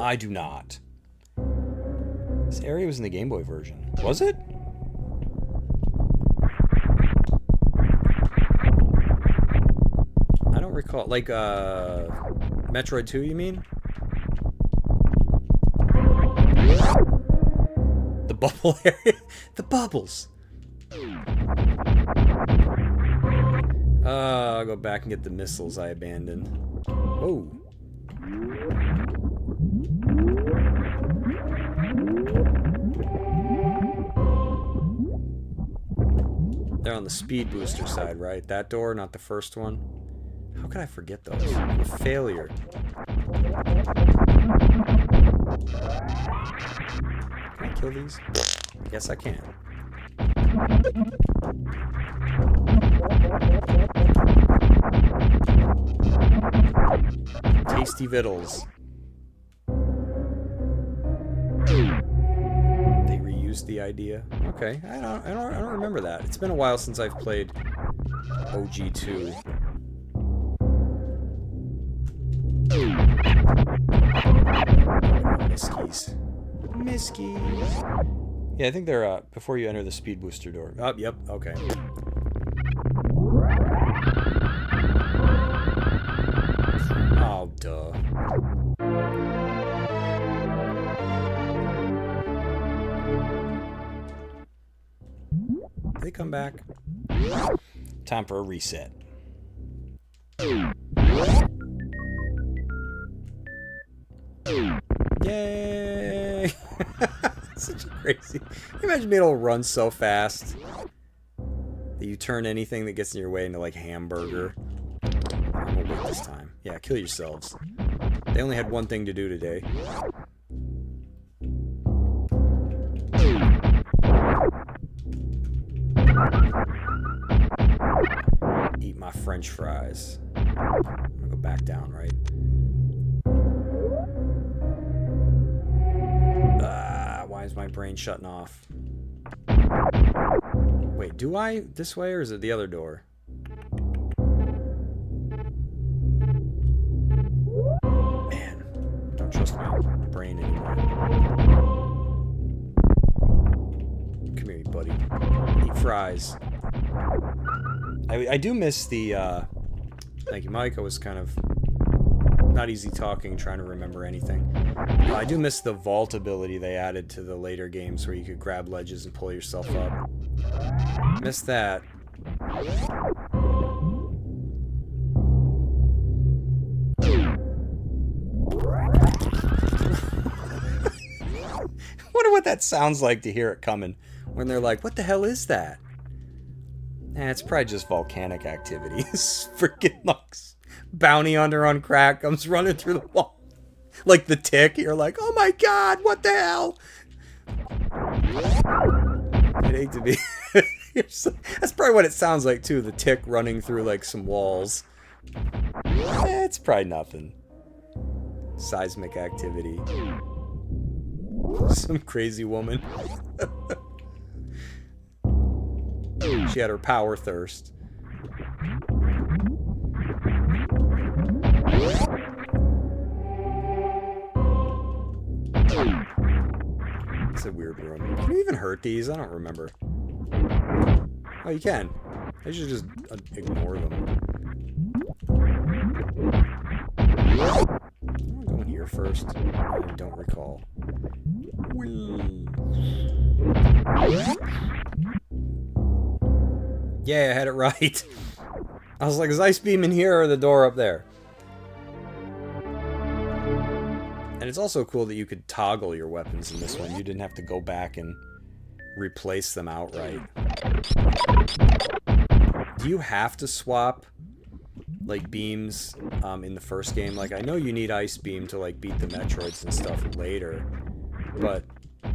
I do not. This area was in the Game Boy version. Was it? I don't recall. Like, Metroid 2, you mean? The bubble area? The bubbles! I'll go back and get the missiles I abandoned. Oh. They're on the speed booster side, right? That door, not the first one. How could I forget those? I'm a failure. Can I kill these? I guess I can. Tasty vittles. They reused the idea. Okay, I don't remember that. It's been a while since I've played OG2. Miskies. Miskies. Yeah, I think they're before you enter the speed booster door. Oh, yep, okay. Oh, duh. They come back. Time for a reset. Yay! Such a crazy. Can you imagine being able to run so fast that you turn anything that gets in your way into like hamburger? I'm gonna wait this time. Yeah, kill yourselves. They only had one thing to do today. Eat my French fries. I'm gonna go back down, right? Why is my brain shutting off? Wait, do I this way or is it the other door? Man, don't trust my brain anymore. Come here, buddy. Eat fries. I do miss the, thank you, Mike. I was kind of not easy talking, trying to remember anything. I do miss the vault ability they added to the later games where you could grab ledges and pull yourself up. Miss that. Wonder what that sounds like to hear it coming. when they're like, what the hell is that? It's probably just volcanic activity. Freaking Lux. Bounty hunter on crack comes running through the wall. Like the Tick, you're like, oh my god, what the hell? I'd hate to be... That's probably what it sounds like, too. The Tick running through, like, some walls. It's probably nothing. Seismic activity. Some crazy woman. She had her power thirst. It's a weird room. Can you even hurt these? I don't remember. Oh, you can. I should just ignore them. I'm going here first. I don't recall. Whee. Yeah, I had it right. I was like, is Ice Beam in here or the door up there? And it's also cool that you could toggle your weapons in this one. You didn't have to go back and replace them outright. Do you have to swap, like, beams in the first game? Like, I know you need Ice Beam to, like, beat the Metroids and stuff later. But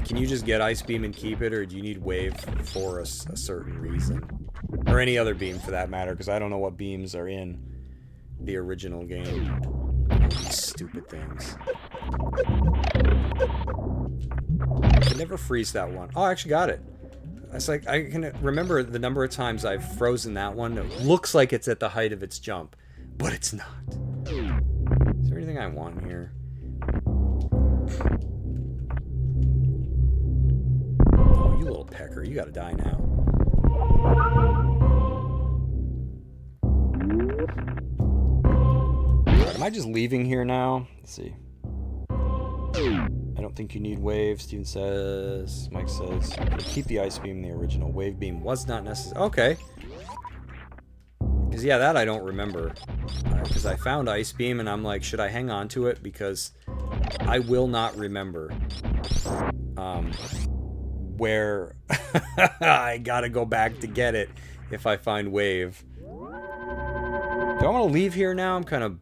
can you just get Ice Beam and keep it? Or do you need Wave for a certain reason? Or any other beam, for that matter, because I don't know what beams are in the original game. These stupid things. I can never freeze that one. Oh, I actually got it. It's like, I can remember the number of times I've frozen that one. It looks like it's at the height of its jump, but it's not. Is there anything I want here? Oh, you little pecker. You gotta die now. Am I just leaving here now? Let's see. I don't think you need Wave, Steven says. Mike says, keep the Ice Beam in the original. Wave Beam was not necessary. Okay. Because, yeah, that I don't remember. Because I found Ice Beam, and I'm like, should I hang on to it? Because I will not remember where I gotta go back to get it if I find Wave. Do I want to leave here now? I'm kind of...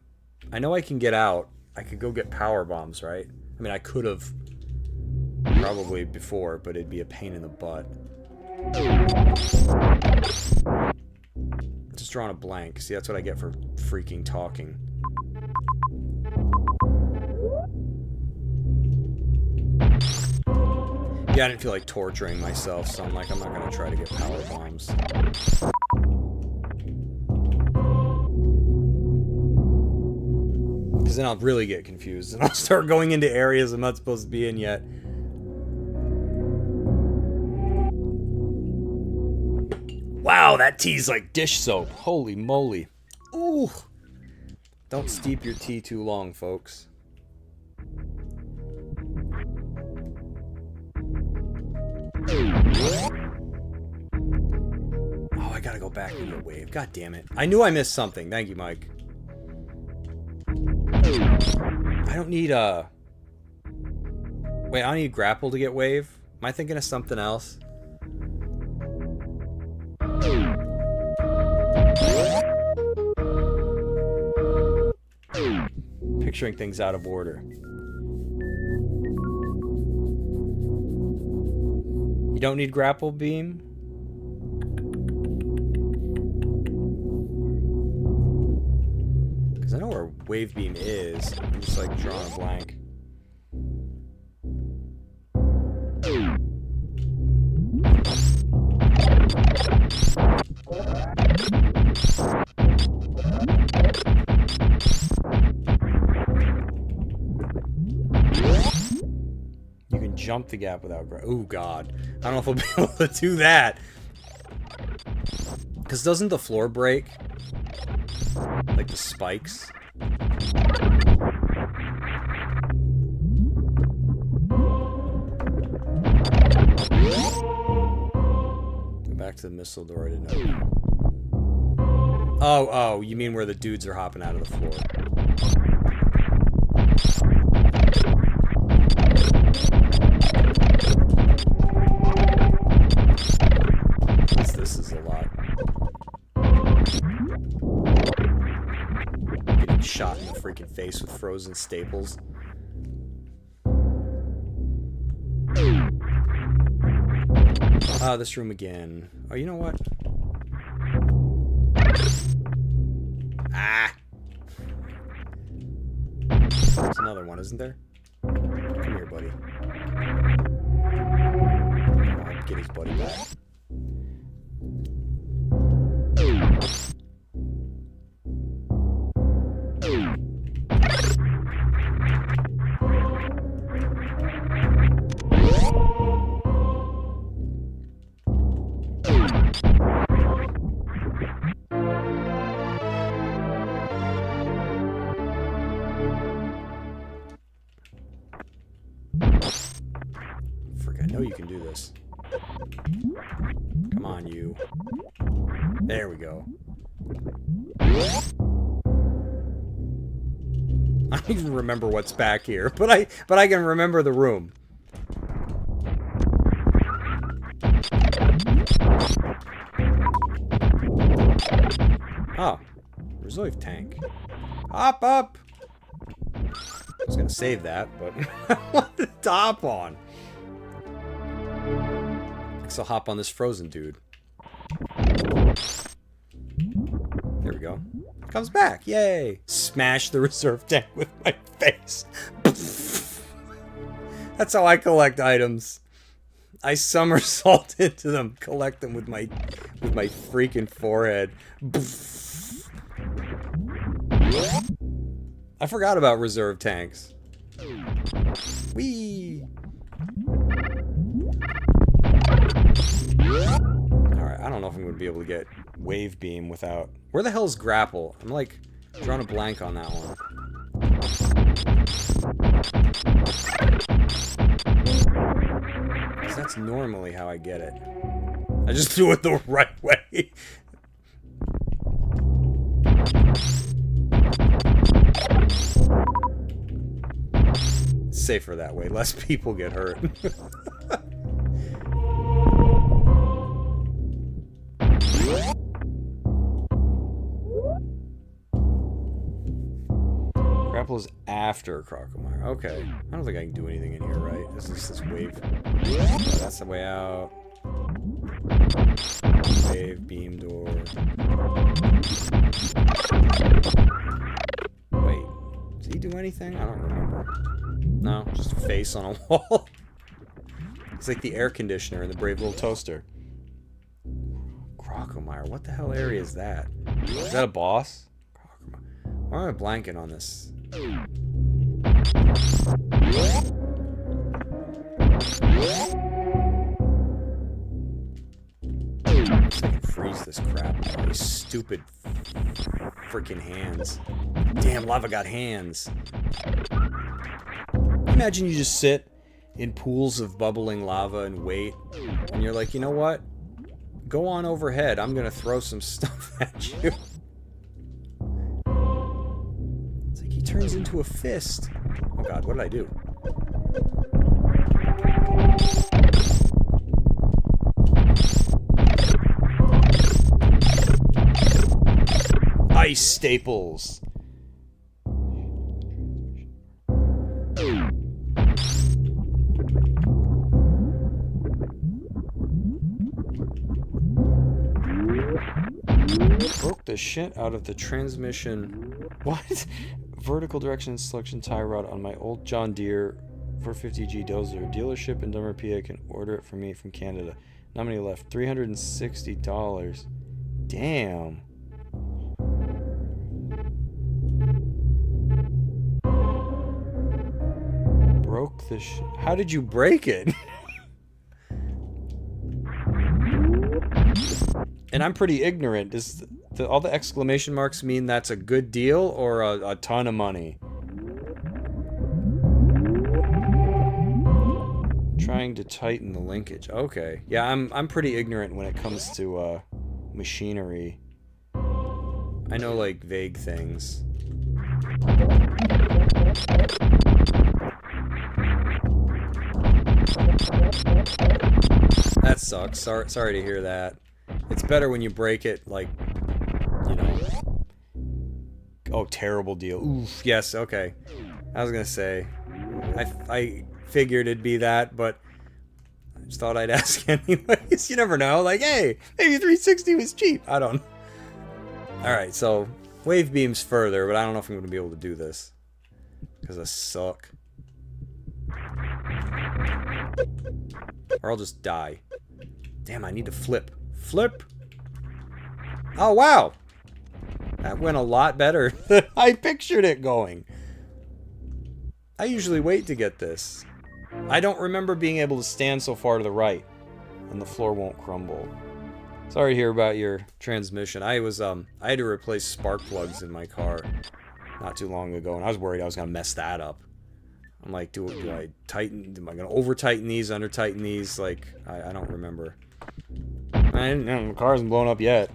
I know I can get out. I could go get power bombs, right? I mean, I could have probably before, but it'd be a pain in the butt. Just drawing a blank. See, that's what I get for freaking talking. Yeah, I didn't feel like torturing myself, so I'm like, I'm not going to try to get power bombs. Because then I'll really get confused, and I'll start going into areas I'm not supposed to be in yet. Wow, that tea's like dish soap. Holy moly. Ooh. Don't steep your tea too long, folks. Oh, I gotta go back and get Wave. God damn it. I knew I missed something. Thank you, Mike. I don't need a... Wait, I don't need grapple to get Wave? Am I thinking of something else? Picturing things out of order. You don't need grapple beam? Because I know where wave beam is. I'm just like drawing a blank. You can jump the gap without oh god. I don't know if I'll be able to do that. Because doesn't the floor break? Like the spikes? Go back to the missile door I didn't open. Oh, you mean where the dudes are hopping out of the floor. shot in the freaking face with frozen staples. Ah, this room again. Oh, you know what? Ah! There's another one, isn't there? Come here, buddy. I'll get his buddy back. I know you can do this. Come on, you. There we go. I don't even remember what's back here, but I can remember the room. Oh, reserve tank. Hop up. I was gonna save that, but I wanted to hop on. So hop on this frozen dude. There we go. Comes back. Yay! Smash the reserve tank with my face. That's how I collect items. I somersault into them, collect them with my freaking forehead. I forgot about reserve tanks. Whee! Alright, I don't know if I'm going to be able to get wave beam without... Where the hell's grapple? I'm like drawing a blank on that one. Because that's normally how I get it. I just do it the right way. It's safer that way. Less people get hurt. Grapple is after Crocomire. Okay. I don't think I can do anything in here, right? This is this wave. Oh, that's the way out. Wave, beam door. Wait. Does he do anything? I don't remember. No, just a face on a wall. It's like the air conditioner in the Brave Little Toaster. Crocomire. What the hell area is that? Is that a boss? Crocomire. Why am I blanking on this? I can freeze this crap with all these stupid freaking hands. Damn, lava got hands. Imagine you just sit in pools of bubbling lava and wait, and you're like, you know what? Go on overhead. I'm gonna throw some stuff at you. It's like he turns into a fist. Oh god, what did I do? Ice staples. Broke the shit out of the transmission. What? Vertical direction selection tie rod on my old John Deere 450G dozer. Dealership in Dummer, PA can order it for me from Canada. Not many left. $360. Damn. Broke the shit. How did you break it? And I'm pretty ignorant. Does all the exclamation marks mean that's a good deal or a ton of money? Trying to tighten the linkage. Okay. Yeah, I'm pretty ignorant when it comes to machinery. I know like vague things. That sucks. Sorry to hear that. It's better when you break it, like, you know. Oh, terrible deal. Oof. Yes, okay. I was gonna say, I figured it'd be that, but I just thought I'd ask anyways. You never know. Like, hey, maybe 360 was cheap. I don't know. Alright, so wave beams further, but I don't know if I'm gonna be able to do this. Because I suck. Or I'll just die. Damn, I need to flip. Flip! Oh, wow! That went a lot better than I pictured it going. I usually wait to get this. I don't remember being able to stand so far to the right. And the floor won't crumble. Sorry to hear about your transmission. I had to replace spark plugs in my car not too long ago, and I was worried I was going to mess that up. I'm like, do I tighten? Am I going to over-tighten these, under-tighten these? Like, I don't remember. The car hasn't blown up yet.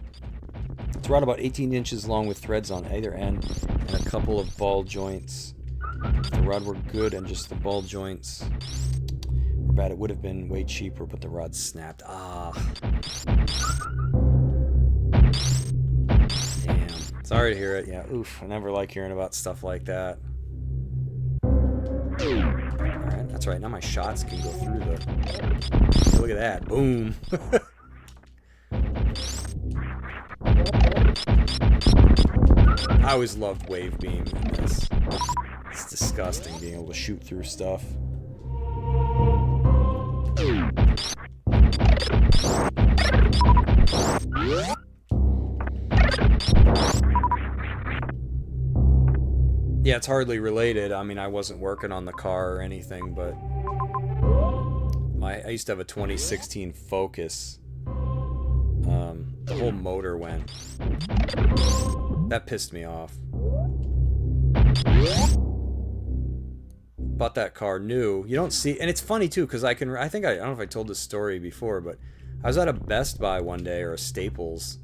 It's around about 18 inches long with threads on either end and a couple of ball joints. If the rod were good and just the ball joints were bad, it would have been way cheaper, but the rod snapped. Ah. Damn. Sorry to hear it. Yeah, oof. I never like hearing about stuff like that. Alright, that's right. Now my shots can go through the... Look at that. Boom. I always loved wave beam in this. It's disgusting being able to shoot through stuff. Yeah, it's hardly related. I mean, I wasn't working on the car or anything, but I used to have a 2016 Focus. The whole motor went. That pissed me off. Bought that car new. You don't see, and it's funny too, because I don't know if I told this story before, but I was at a Best Buy one day, or a Staples,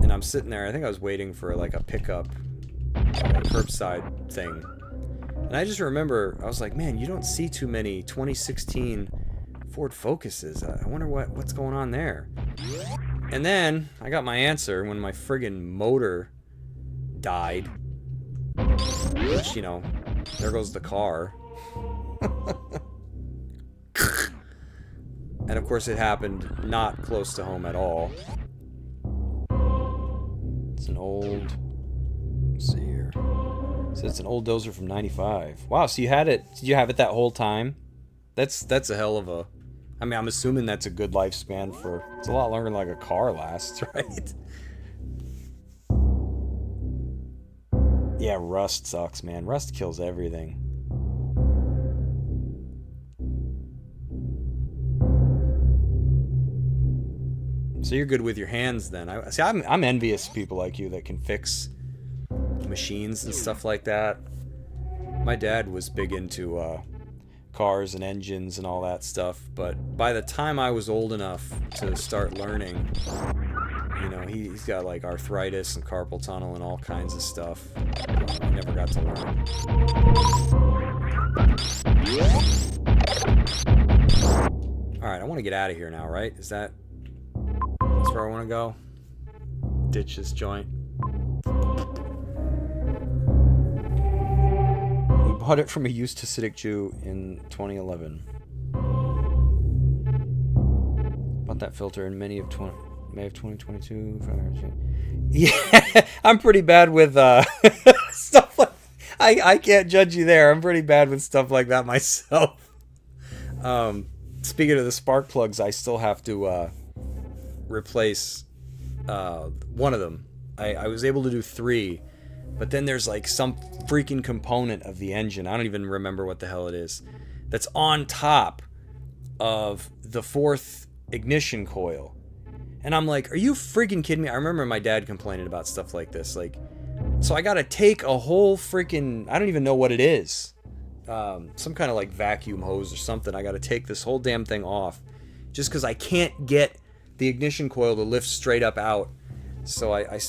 and I'm sitting there. I think I was waiting for like a pickup, a curbside thing, and I just remember I was like, man, you don't see too many 2016 Ford Focuses. I wonder what's going on there. And then I got my answer when my friggin' motor died. Which, you know, there goes the car. And of course it happened not close to home at all. It's an old... Let's see here. So it's an old dozer from 95. Wow, so you had it... Did you have it that whole time? That's a hell of a... I mean, I'm assuming that's a good lifespan for... It's a lot longer than like a car lasts, right? Yeah, rust sucks, man. Rust kills everything. So you're good with your hands then. I'm envious of people like you that can fix machines and stuff like that. My dad was big into cars and engines and all that stuff, but by the time I was old enough to start learning, you know, he's got like arthritis and carpal tunnel and all kinds of stuff. I never got to learn. Alright, I want to get out of here now, right? That's where I want to go? Ditch this joint. Bought it from a used Hasidic Jew in 2011. Bought that filter in May of 2022. Yeah, I'm pretty bad with stuff like... I can't judge you there. I'm pretty bad with stuff like that myself. Speaking of the spark plugs, I still have to replace one of them. I was able to do 3. But then there's like some freaking component of the engine, I don't even remember what the hell it is, that's on top of the 4th ignition coil. And I'm like, are you freaking kidding me? I remember my dad complaining about stuff like this. Like, so I gotta take a whole freaking, I don't even know what it is. Some kind of like vacuum hose or something. I gotta take this whole damn thing off just because I can't get the ignition coil to lift straight up out. So I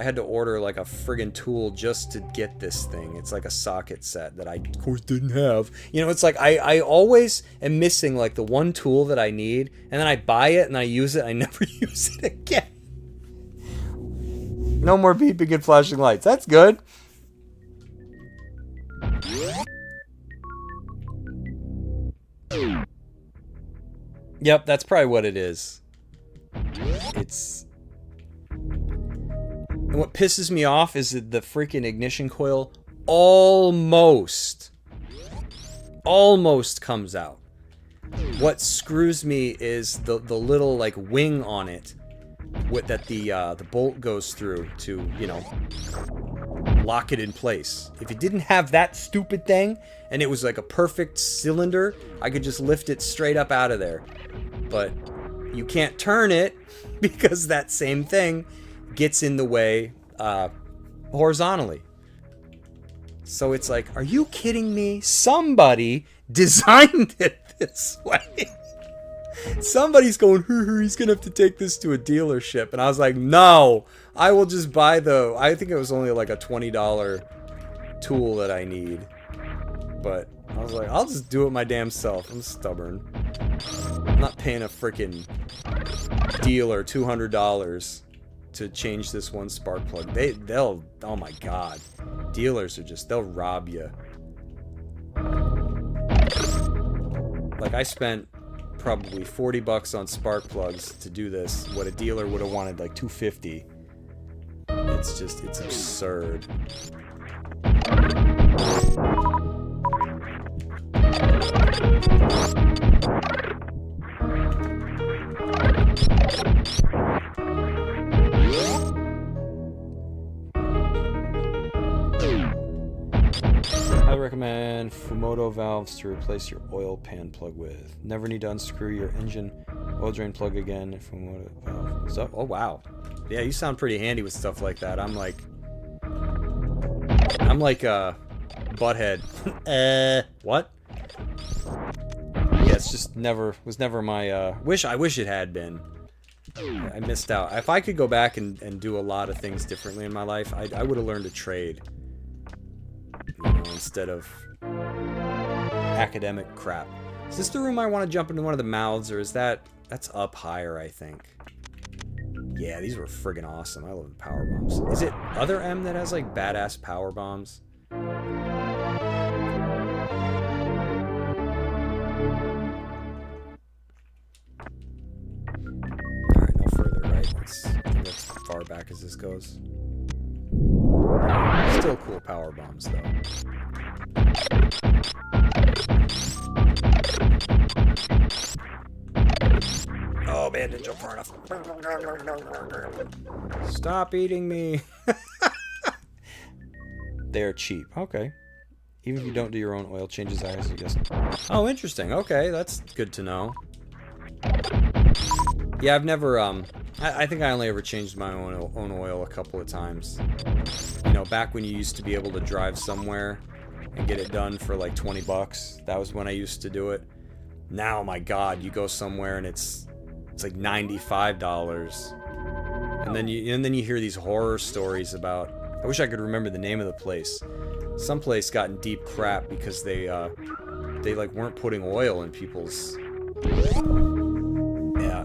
had to order like a friggin' tool just to get this thing. It's like a socket set that I, of course, didn't have. You know, it's like I always am missing like the one tool that I need, and then I buy it and I use it, I never use it again. No more beeping and flashing lights. That's good. Yep, that's probably what it is. It's... And what pisses me off is that the freaking ignition coil almost comes out. What screws me is the little like wing on it that the bolt goes through to, you know, lock it in place. If it didn't have that stupid thing and it was like a perfect cylinder, I could just lift it straight up out of there. But you can't turn it because that same thing gets in the way horizontally. So it's like, are you kidding me? Somebody designed it this way. Somebody's going, he's gonna have to take this to a dealership. And I was like, no, I will just buy I think it was only like a $20 tool that I need. But I was like, I'll just do it my damn self. I'm stubborn. I'm not paying a freaking dealer $200 to change this one spark plug. They'll, oh my god. Dealers are just, they'll rob you. Like, I spent probably 40 bucks on spark plugs to do this. What a dealer would have wanted like 250. It's just, it's absurd. I recommend Fumoto valves to replace your oil pan plug with. Never need to unscrew your engine oil drain plug again. Fumoto valve. So, oh wow, yeah, you sound pretty handy with stuff like that. I'm like butthead. What? Yeah, it's just was never my I wish it had been. I missed out. If I could go back and do a lot of things differently in my life, I would have learned to trade. You know, instead of academic crap. Is this the room I want to jump into one of the mouths, or is that's up higher, I think. Yeah, these were friggin' awesome. I love the power bombs. Is it other M that has like badass power bombs? Alright, no further, right? I think that's as far back as this goes. Still cool power bombs, though. Oh man, didn't jump far enough. Stop eating me. They're cheap. Okay. Even if you don't do your own oil changes, I suggest. Oh, interesting. Okay, that's good to know. Yeah, I've never, I think I only ever changed my own oil a couple of times. You know, back when you used to be able to drive somewhere and get it done for like 20 bucks. That was when I used to do it. Now, my god, you go somewhere and it's like $95. And then you hear these horror stories about, I wish I could remember the name of the place. Some place got in deep crap because they like weren't putting oil in people's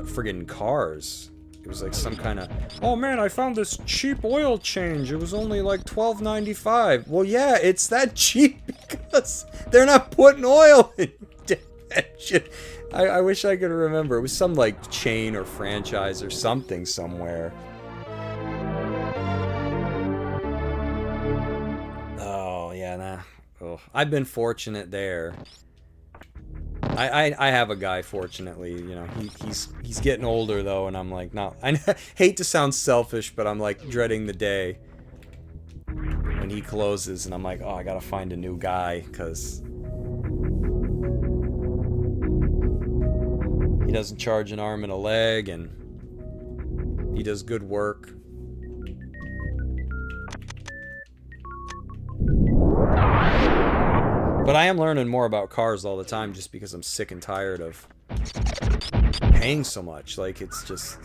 friggin' cars. It was like some kind of, oh man, I found this cheap oil change. It was only like $12.95. Well, yeah, it's that cheap because they're not putting oil in that shit. I wish I could remember. It was some like chain or franchise or something somewhere. Oh yeah, nah. Oh, I've been fortunate there. I have a guy, fortunately, you know, he's getting older though, and I'm like, no, I hate to sound selfish, but I'm like dreading the day when he closes, and I'm like, oh, I gotta find a new guy, because he doesn't charge an arm and a leg, and he does good work. But I am learning more about cars all the time just because I'm sick and tired of paying so much. Like, it's just...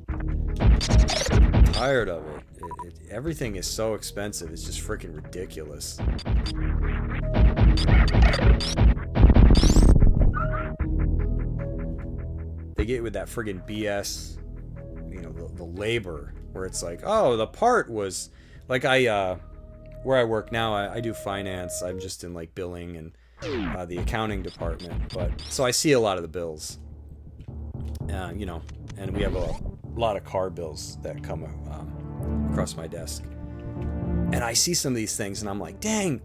I'm tired of it. Everything is so expensive. It's just freaking ridiculous. They get with that friggin' BS, you know, the labor, where it's like, oh, the part was... Like, where I work now, I do finance. I'm just in like billing and the accounting department. But so I see a lot of the bills. You know, and we have a lot of car bills that come across my desk. And I see some of these things and I'm like, dang,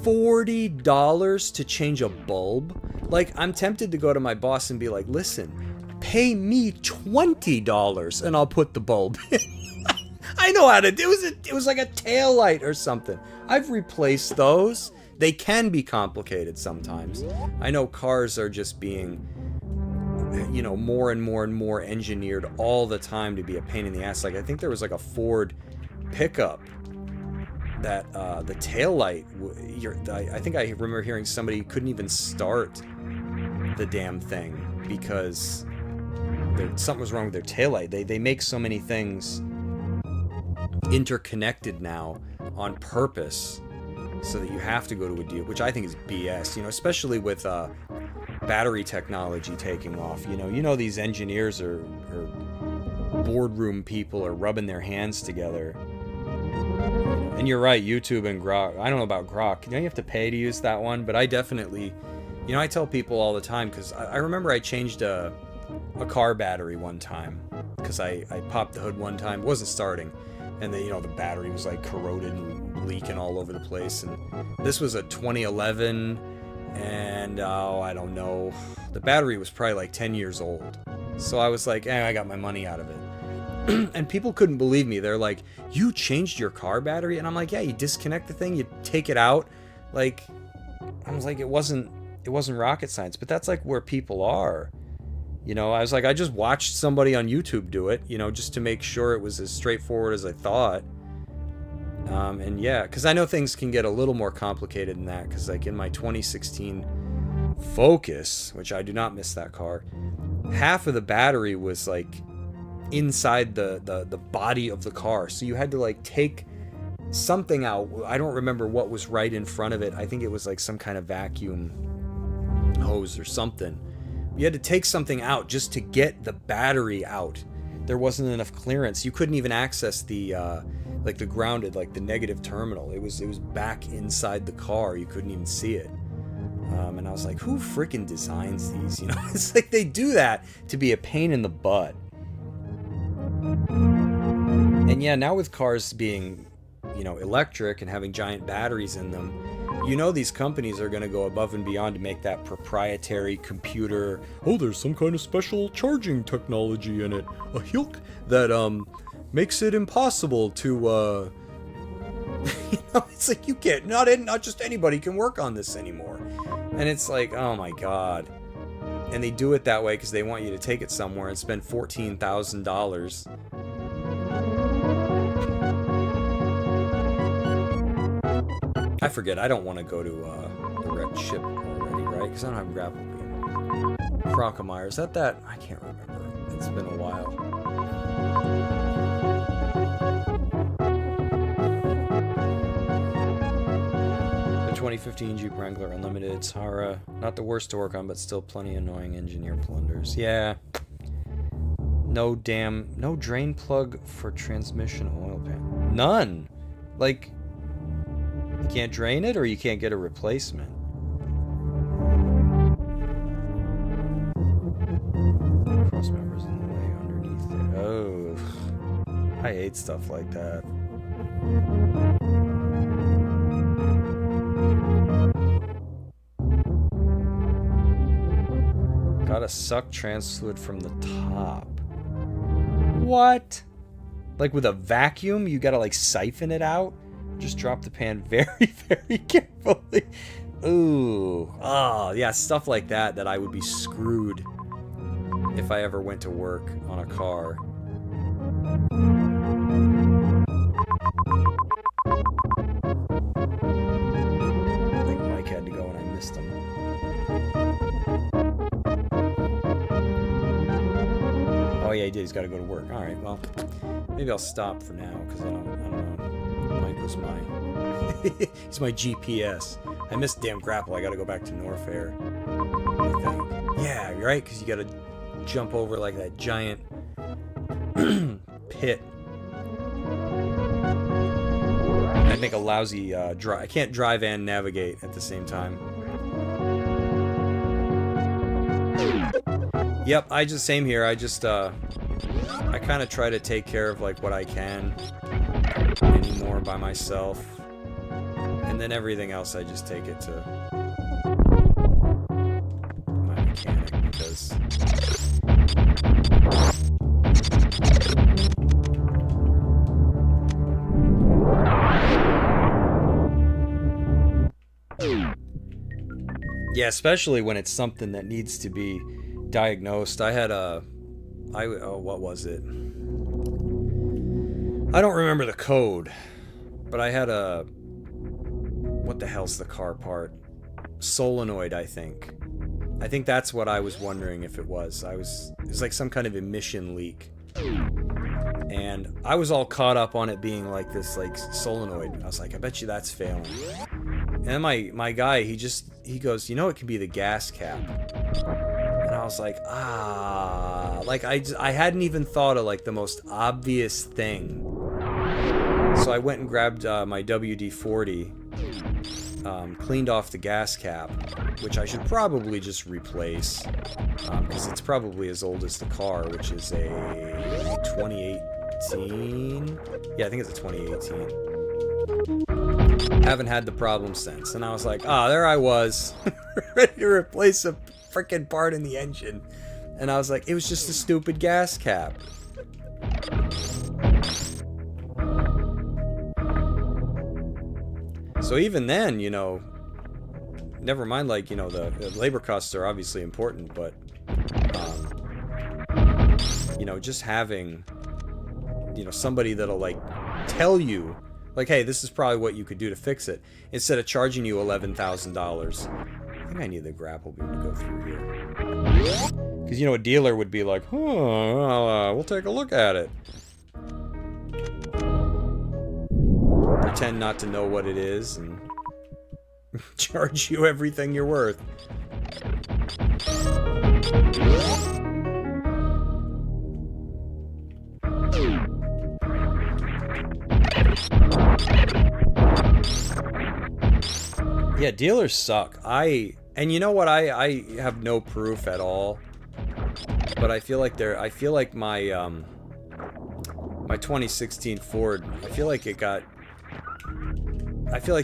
$40 to change a bulb? Like, I'm tempted to go to my boss and be like, listen, pay me $20 and I'll put the bulb in. I know how to do it. It was like a tail light or something. I've replaced those. They can be complicated sometimes. I know cars are just being, you know, more and more and more engineered all the time to be a pain in the ass. Like, I think there was like a Ford pickup that the taillight, I think I remember hearing somebody couldn't even start the damn thing because something was wrong with their taillight. They make so many things interconnected now on purpose so that you have to go to a deal, which I think is BS, you know, especially with battery technology taking off. You know these engineers or boardroom people are rubbing their hands together. And you're right, YouTube and Grok. I don't know about Grok. You know, you have to pay to use that one, but I definitely, you know, I tell people all the time, because I remember I changed a car battery one time, because I popped the hood one time, it wasn't starting, and the, you know, the battery was like corroded and leaking all over the place. And this was a 2011, and I don't know, the battery was probably like 10 years old. So I was like, I got my money out of it. And people couldn't believe me. They're like, you changed your car battery? And I'm like, yeah, you disconnect the thing, you take it out. Like, I was like, it wasn't rocket science, but that's like where people are. You know, I was like, I just watched somebody on YouTube do it, you know, just to make sure it was as straightforward as I thought. And yeah, because I know things can get a little more complicated than that, because like in my 2016 Focus, which I do not miss that car, half of the battery was like inside the body of the car, so you had to like take something out. I don't remember what was right in front of it. I think it was like some kind of vacuum hose or something. You had to take something out just to get the battery out. There wasn't enough clearance. You couldn't even access the like the grounded, like the negative terminal. It was back inside the car. You couldn't even see it. And I was like, who freaking designs these? You know, it's like they do that to be a pain in the butt. And yeah, now with cars being, you know, electric and having giant batteries in them, you know, these companies are going to go above and beyond to make that proprietary computer. Oh, there's some kind of special charging technology in it, a hilk that makes it impossible to you know, it's like you can't, not just anybody can work on this anymore. And it's like, oh my god. And they do it that way because they want you to take it somewhere and spend $14,000. I forget, I don't want to go to the wrecked ship already, right? Because I don't have grapple beam. Crocomire, is that? I can't remember. It's been a while. The 2015 Jeep Wrangler Unlimited, Sahara. Not the worst to work on, but still plenty annoying engineer blunders. Yeah. No drain plug for transmission oil pan. None! Like, you can't drain it, or you can't get a replacement. Cross members in the way underneath it. Oh, I hate stuff like that. Gotta suck trans fluid from the top. What? Like with a vacuum, you gotta like siphon it out? Just drop the pan very, very carefully. Ooh. Oh, yeah, stuff like that I would be screwed if I ever went to work on a car. I think Mike had to go and I missed him. Oh yeah, he did. He's got to go to work. All right, well, maybe I'll stop for now because I don't know. Mike was he's my GPS. I missed damn grapple. I got to go back to Norfair, I think. Yeah, you're right, because you got to jump over like that giant pit. I make a lousy drive. I can't drive and navigate at the same time. Yep, same here. I kind of try to take care of like what I can anymore by myself. And then everything else I just take it to my mechanic because yeah, especially when it's something that needs to be diagnosed. I had what was it? I don't remember the code, but I had what the hell's the car part? Solenoid, I think. I think that's what I was wondering if it was. It was like some kind of emission leak. And I was all caught up on it being like this like solenoid. I was like, I bet you that's failing. And then my guy, he goes, you know, it could be the gas cap. And I was like, like I hadn't even thought of like the most obvious thing. So I went and grabbed my WD-40, cleaned off the gas cap, which I should probably just replace, because it's probably as old as the car, which is a 2018. Yeah, I think it's a 2018. Haven't had the problem since, and I was like, there I was, ready to replace a freaking part in the engine, and I was like, it was just a stupid gas cap. So even then, you know, never mind, like, you know, the labor costs are obviously important, but, you know, just having, you know, somebody that'll, like, tell you, like, hey, this is probably what you could do to fix it, instead of charging you $11,000. I think I need the grapple beam to go through here. Because, you know, a dealer would be like, we'll take a look at it. Pretend not to know what it is and charge you everything you're worth. Yeah, dealers suck. And you know what? I have no proof at all, but I feel like my my 2016 Ford, I feel like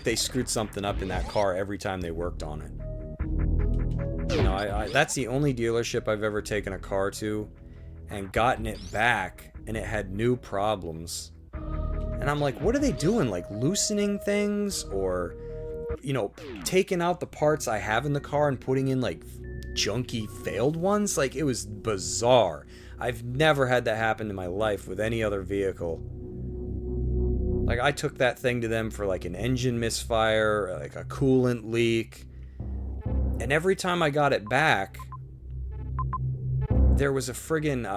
they screwed something up in that car every time they worked on it. You know, that's the only dealership I've ever taken a car to and gotten it back, and it had new problems. And I'm like, what are they doing? Like, loosening things? Or, you know, taking out the parts I have in the car and putting in, like, junky failed ones? Like, it was bizarre. I've never had that happen in my life with any other vehicle. Like, I took that thing to them for, like, an engine misfire, like a coolant leak. And every time I got it back, there was a friggin',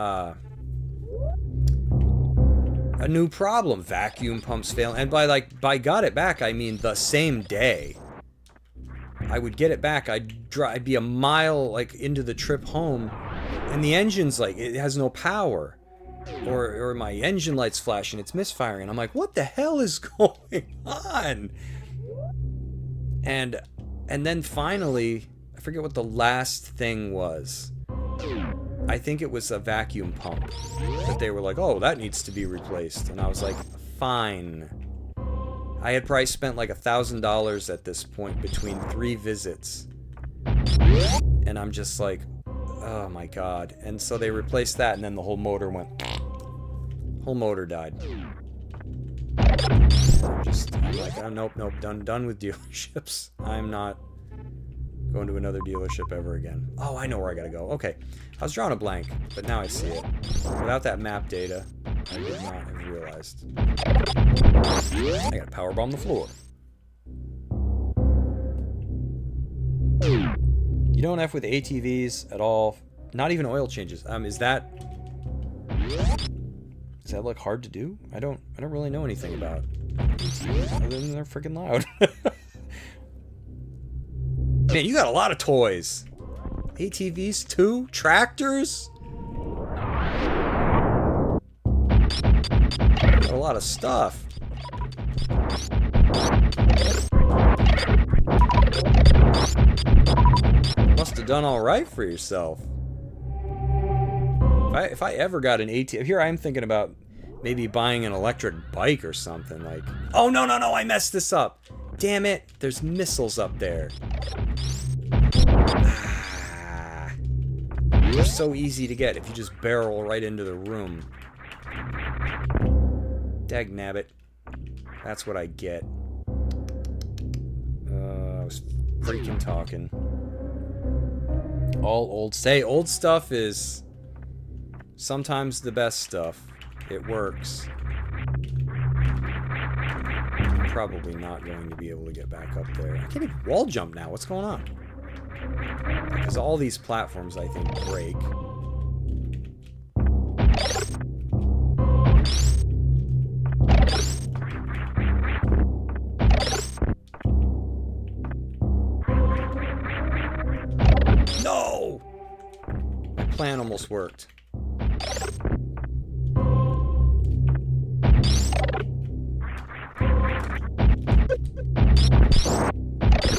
a new problem. Vacuum pumps fail. And by got it back, I mean the same day. I would get it back, I'd be a mile, like, into the trip home, and the engine's, like, it has no power. Or my engine light's flashing, it's misfiring. I'm like, what the hell is going on? And then finally, I forget what the last thing was. I think it was a vacuum pump that they were like, oh, that needs to be replaced. And I was like, fine. I had probably spent like $1,000 at this point between 3 visits. And I'm just like, oh my god. And so they replaced that, and then the whole motor went... whole motor died. I'm like, oh, nope, done with dealerships. I'm not going to another dealership ever again. Oh, I know where I gotta go. Okay, I was drawing a blank, but now I see it. Without that map data, I would not have realized. I gotta powerbomb the floor. You don't F with ATVs at all. Not even oil changes. Is that like hard to do? I don't really know anything about ATVs other than they're freaking loud. Man, you got a lot of toys. ATVs too? Tractors? Got a lot of stuff. Must have done all right for yourself. If I ever got an ATV, here I am thinking about maybe buying an electric bike or something. Like, oh no, I messed this up. Damn it! There's missiles up there. Ah, they're so easy to get if you just barrel right into the room. Dagnabbit. That's what I get. I was freaking talking. All old. Say, old stuff is sometimes the best stuff. It works. I'm probably not going to be able to get back up there. I can't even wall jump now. What's going on? Because all these platforms, I think, break. No! My plan almost worked.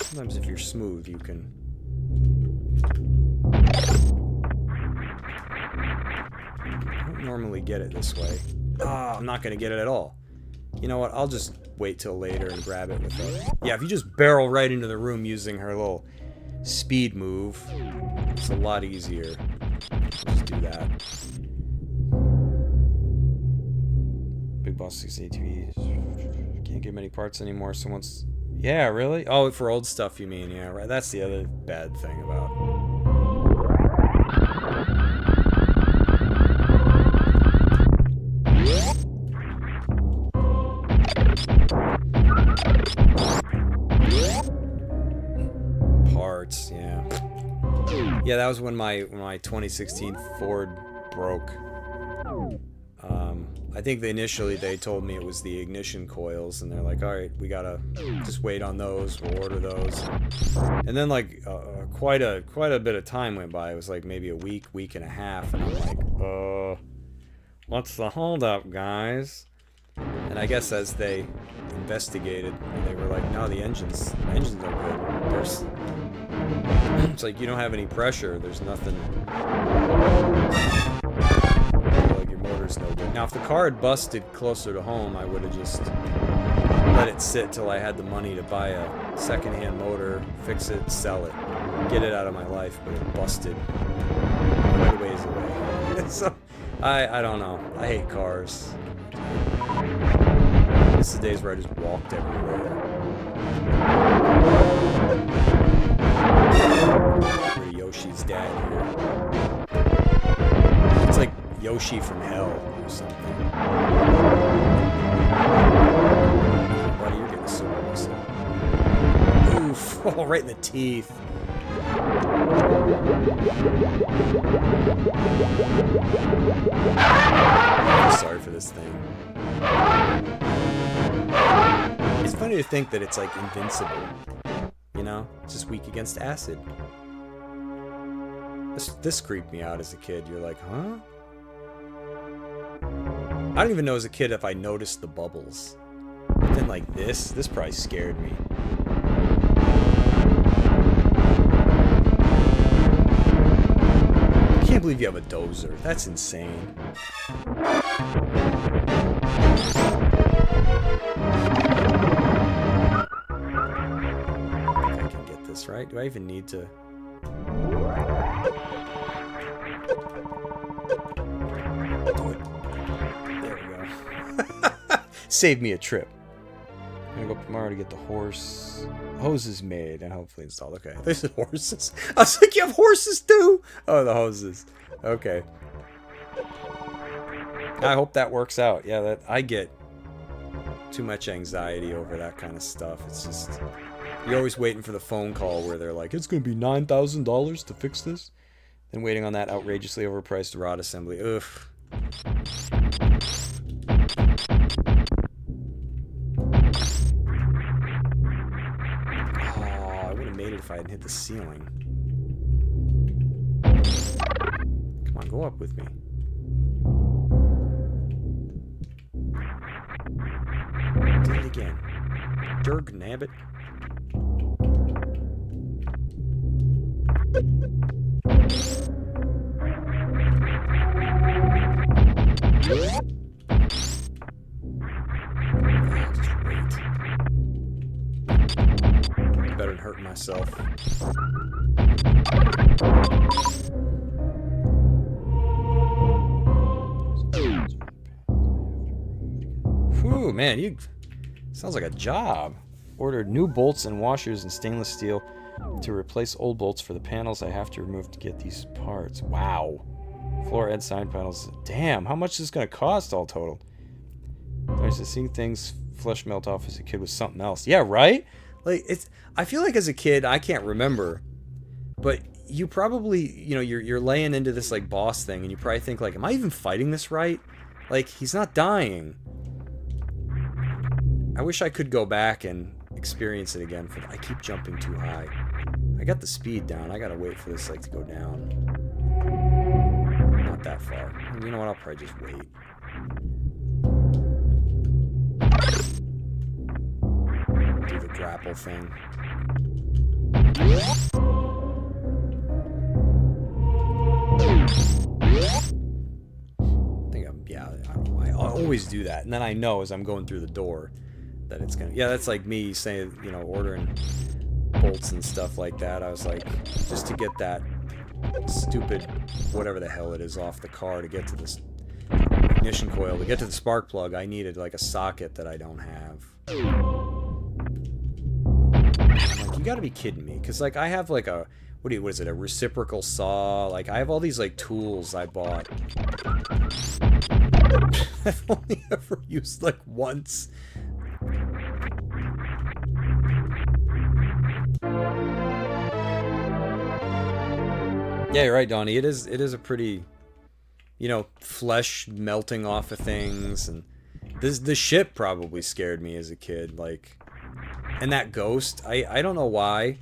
Sometimes if you're smooth, you can... I don't normally get it this way. Ah, I'm not going to get it at all. You know what? I'll just wait till later and grab it with a... Yeah, if you just barrel right into the room using her little speed move, it's a lot easier. Just do that. Big Boss 6 ATV. Can't get many parts anymore, so once... Yeah, really? Oh, for old stuff you mean, yeah, right. That's the other bad thing about... Parts, yeah. Yeah, that was when my 2016 Ford broke. I think initially they told me it was the ignition coils, and they're like, all right, we gotta just wait on those, we'll order those. And then like quite a bit of time went by. It was like maybe a week and a half, and I'm like, what's the holdup, guys? And I guess as they investigated, they were like, no, the engines are good. There's, it's like you don't have any pressure. There's nothing. Like your motor's no good. Now, if the car had busted closer to home, I would have just let it sit till I had the money to buy a secondhand motor, fix it, sell it, get it out of my life. But it busted quite a ways away. So I don't know. I hate cars. This is the days where I just walked everywhere. Where Yoshi's dad here. It's like Yoshi from hell or something. Buddy, you're getting super missile. Oof! Oh, right in the teeth. I'm sorry for this thing. It's funny to think that it's like invincible. You know? It's just weak against acid. This creeped me out as a kid. You're like, huh? I don't even know as a kid if I noticed the bubbles. But then like this probably scared me. I can't believe you have a dozer. That's insane. I can get this, right? Do I even need to... Do it. There we go. Save me a trip. I'm gonna go tomorrow to get the hoses made and hopefully installed. Okay, there's the horses. I was like, you have horses too? Oh, the hoses. Okay. I hope that works out. Yeah, that I get too much anxiety over that kind of stuff. It's just, you're always waiting for the phone call where they're like, it's gonna be $9,000 to fix this. Then waiting on that outrageously overpriced rod assembly. Ugh. Oh, I would have made it if I hadn't hit the ceiling. Come on, go up with me. Did it again. Dirk nabbit. Just wait. Better than hurting myself. Whew, man, you... Sounds like a job. Ordered new bolts and washers and stainless steel to replace old bolts for the panels I have to remove to get these parts. Wow. Floor and side panels. Damn, how much is this going to cost all total? I used to seeing things flesh melt off as a kid was something else. Yeah, right? Like, it's... I feel like as a kid, I can't remember, but you probably, you know, you're laying into this, like, boss thing, and you probably think, like, am I even fighting this right? Like, he's not dying. I wish I could go back and experience it again. I keep jumping too high. I got the speed down. I gotta wait for this, like, to go down. Not that far. You know what? I'll probably just wait. Do the grapple thing. I always do that, and then I know as I'm going through the door that it's gonna... Yeah, that's like me saying, you know, ordering bolts and stuff like that. I was like, just to get that stupid whatever the hell it is off the car to get to this ignition coil, to get to the spark plug, I needed like a socket that I don't have. I'm like, you gotta be kidding me, because like I have like a... What is it, a reciprocal saw? Like, I have all these, like, tools I bought. I've only ever used, like, once. Yeah, you're right, Donnie. It is a pretty, you know, flesh melting off of things. And the ship probably scared me as a kid. Like, and that ghost, I don't know why.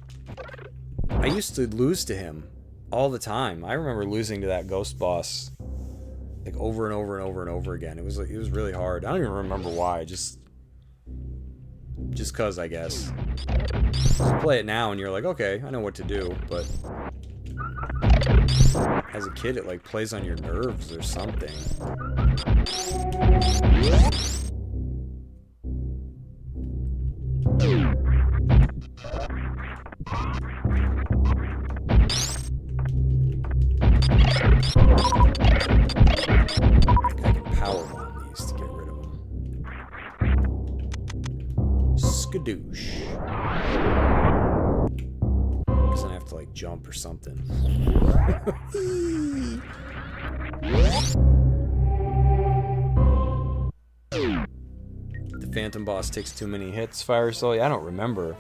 I used to lose to him all the time. I remember losing to that ghost boss like over and over and over and over again. It was really hard. I don't even remember why. Just cause, I guess. You play it now and you're like, okay, I know what to do, but as a kid it like plays on your nerves or something. I can powerbomb these to get rid of them. Skadoosh. Guess I have to like jump or something. The Phantom boss takes too many hits, Fire Soul. I don't remember.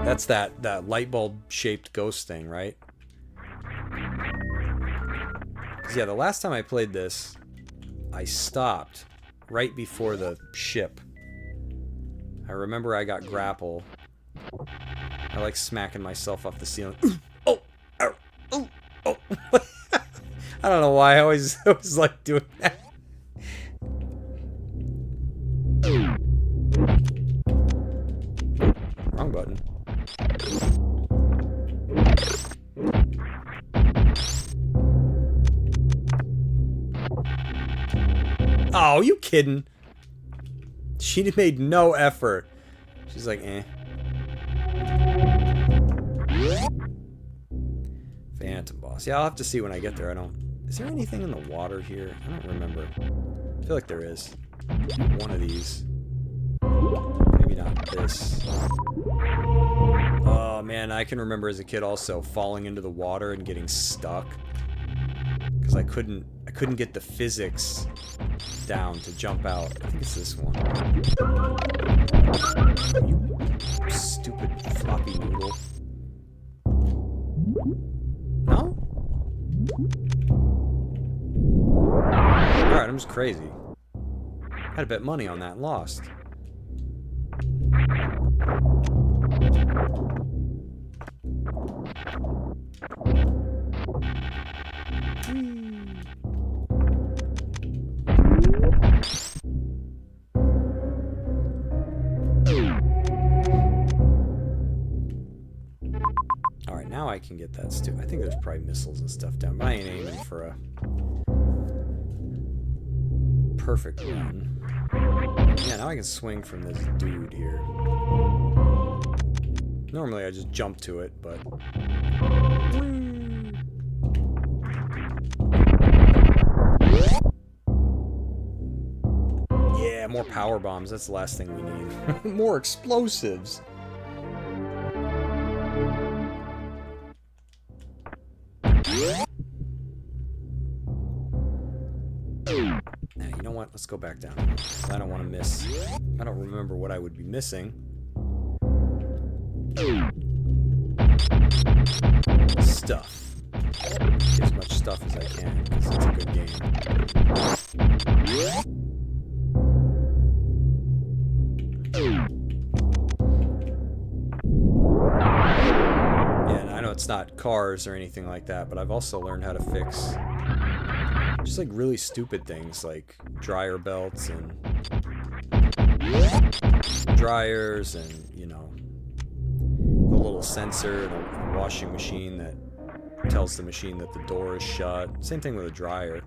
That's that light bulb shaped ghost thing, right? Yeah, the last time I played this, I stopped right before the ship. I remember I got grapple. I like smacking myself off the ceiling. Oh! Oh! Oh! Oh! I don't know why I always like doing that. Wrong button. Oh, you kidding? She made no effort. She's like, eh. Phantom boss. Yeah, I'll have to see when I get there. Is there anything in the water here? I don't remember. I feel like there is. One of these. Maybe not this. Oh, man, I can remember as a kid also falling into the water and getting stuck. Because I couldn't get the physics down to jump out. I think it's this one. You stupid floppy noodle. No? Alright, I'm just crazy. Had to bet money on that and lost. Alright, now I can get that I think there's probably missiles and stuff down, but I ain't aiming for perfect run. Yeah, now I can swing from this dude here. Normally I just jump to it, but... Yeah, more power bombs. That's the last thing we need. More explosives. Now, you know what? Let's go back down. I don't want to miss. I don't remember what I would be missing. Stuff. Get as much stuff as I can, because it's a good game. Yeah, and I know it's not cars or anything like that, but I've also learned how to fix just like really stupid things like dryer belts and dryers and, you know, the little sensor in a washing machine that tells the machine that the door is shut. Same thing with a dryer.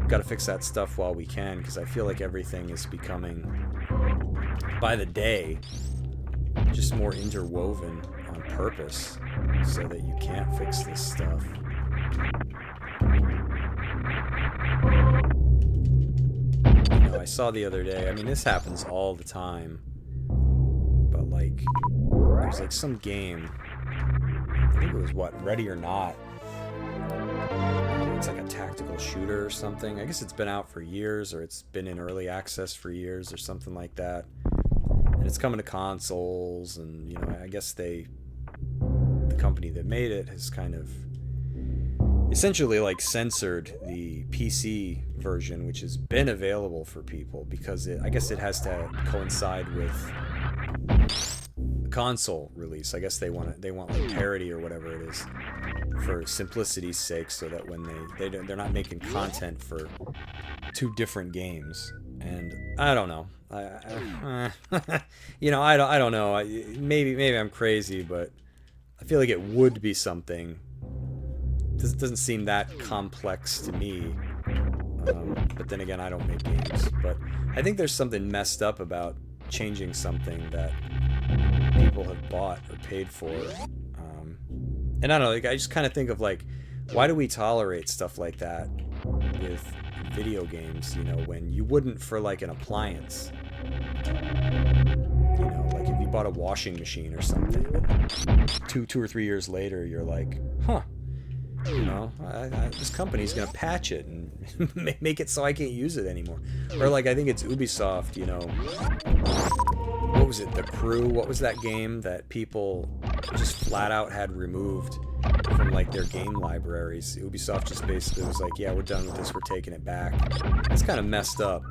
Got to fix that stuff while we can, because I feel like everything is becoming, by the day, just more interwoven on purpose so that you can't fix this stuff. You know, I saw the other day, I mean, this happens all the time, but like, there's like some game, I think it was what, Ready or Not. It's like a tactical shooter or something. I guess it's been out for years, or it's been in early access for years or something like that. And it's coming to consoles, and, you know, I guess the company that made it has kind of essentially like censored the PC version, which has been available for people, because I guess it has to coincide with the console release. I guess they want like parity or whatever it is, for simplicity's sake, so that when they're not making content for two different games. And I don't know. You know, I don't know. Maybe I'm crazy, but I feel like it would be something. This doesn't seem that complex to me. But then again, I don't make games. But I think there's something messed up about changing something that people have bought or paid for. And I don't know, like, I just kind of think of, like, why do we tolerate stuff like that with video games, you know, when you wouldn't for, like, an appliance? You know, like, if you bought a washing machine or something, and two or 3 years later, you're like, huh, you know, this company's gonna patch it and make it so I can't use it anymore. Or, like, I think it's Ubisoft, you know, what was it, The Crew? What was that game that people just flat out had removed from, like, their game libraries? Ubisoft just basically was like, yeah, we're done with this, we're taking it back. That's kind of messed up.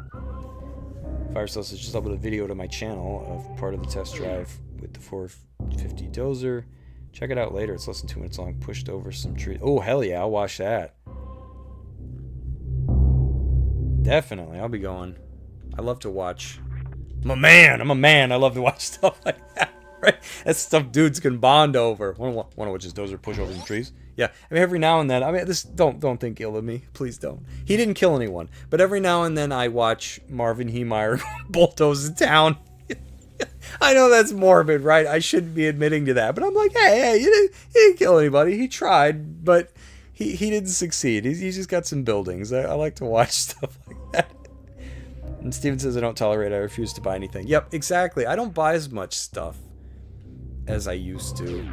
Firesource has just uploaded a video to my channel of part of the test drive with the 450 dozer. Check it out later, it's less than 2 minutes long. Pushed over some trees. Oh, hell yeah, I'll watch that. Definitely, I'll be going. I love to watch. I'm a man. I love to watch stuff like that, right? That's stuff dudes can bond over. Want to watch his dozer push over some trees? Yeah. I mean, every now and then. I mean, don't think ill of me. Please don't. He didn't kill anyone, but every now and then I watch Marvin Heemeyer bulldoze the town. I know that's morbid, right? I shouldn't be admitting to that, but I'm like, hey, he didn't kill anybody. He tried, but he didn't succeed. He's just got some buildings. I like to watch stuff like that. And Steven says, I don't tolerate, I refuse to buy anything. Yep, exactly. I don't buy as much stuff as I used to.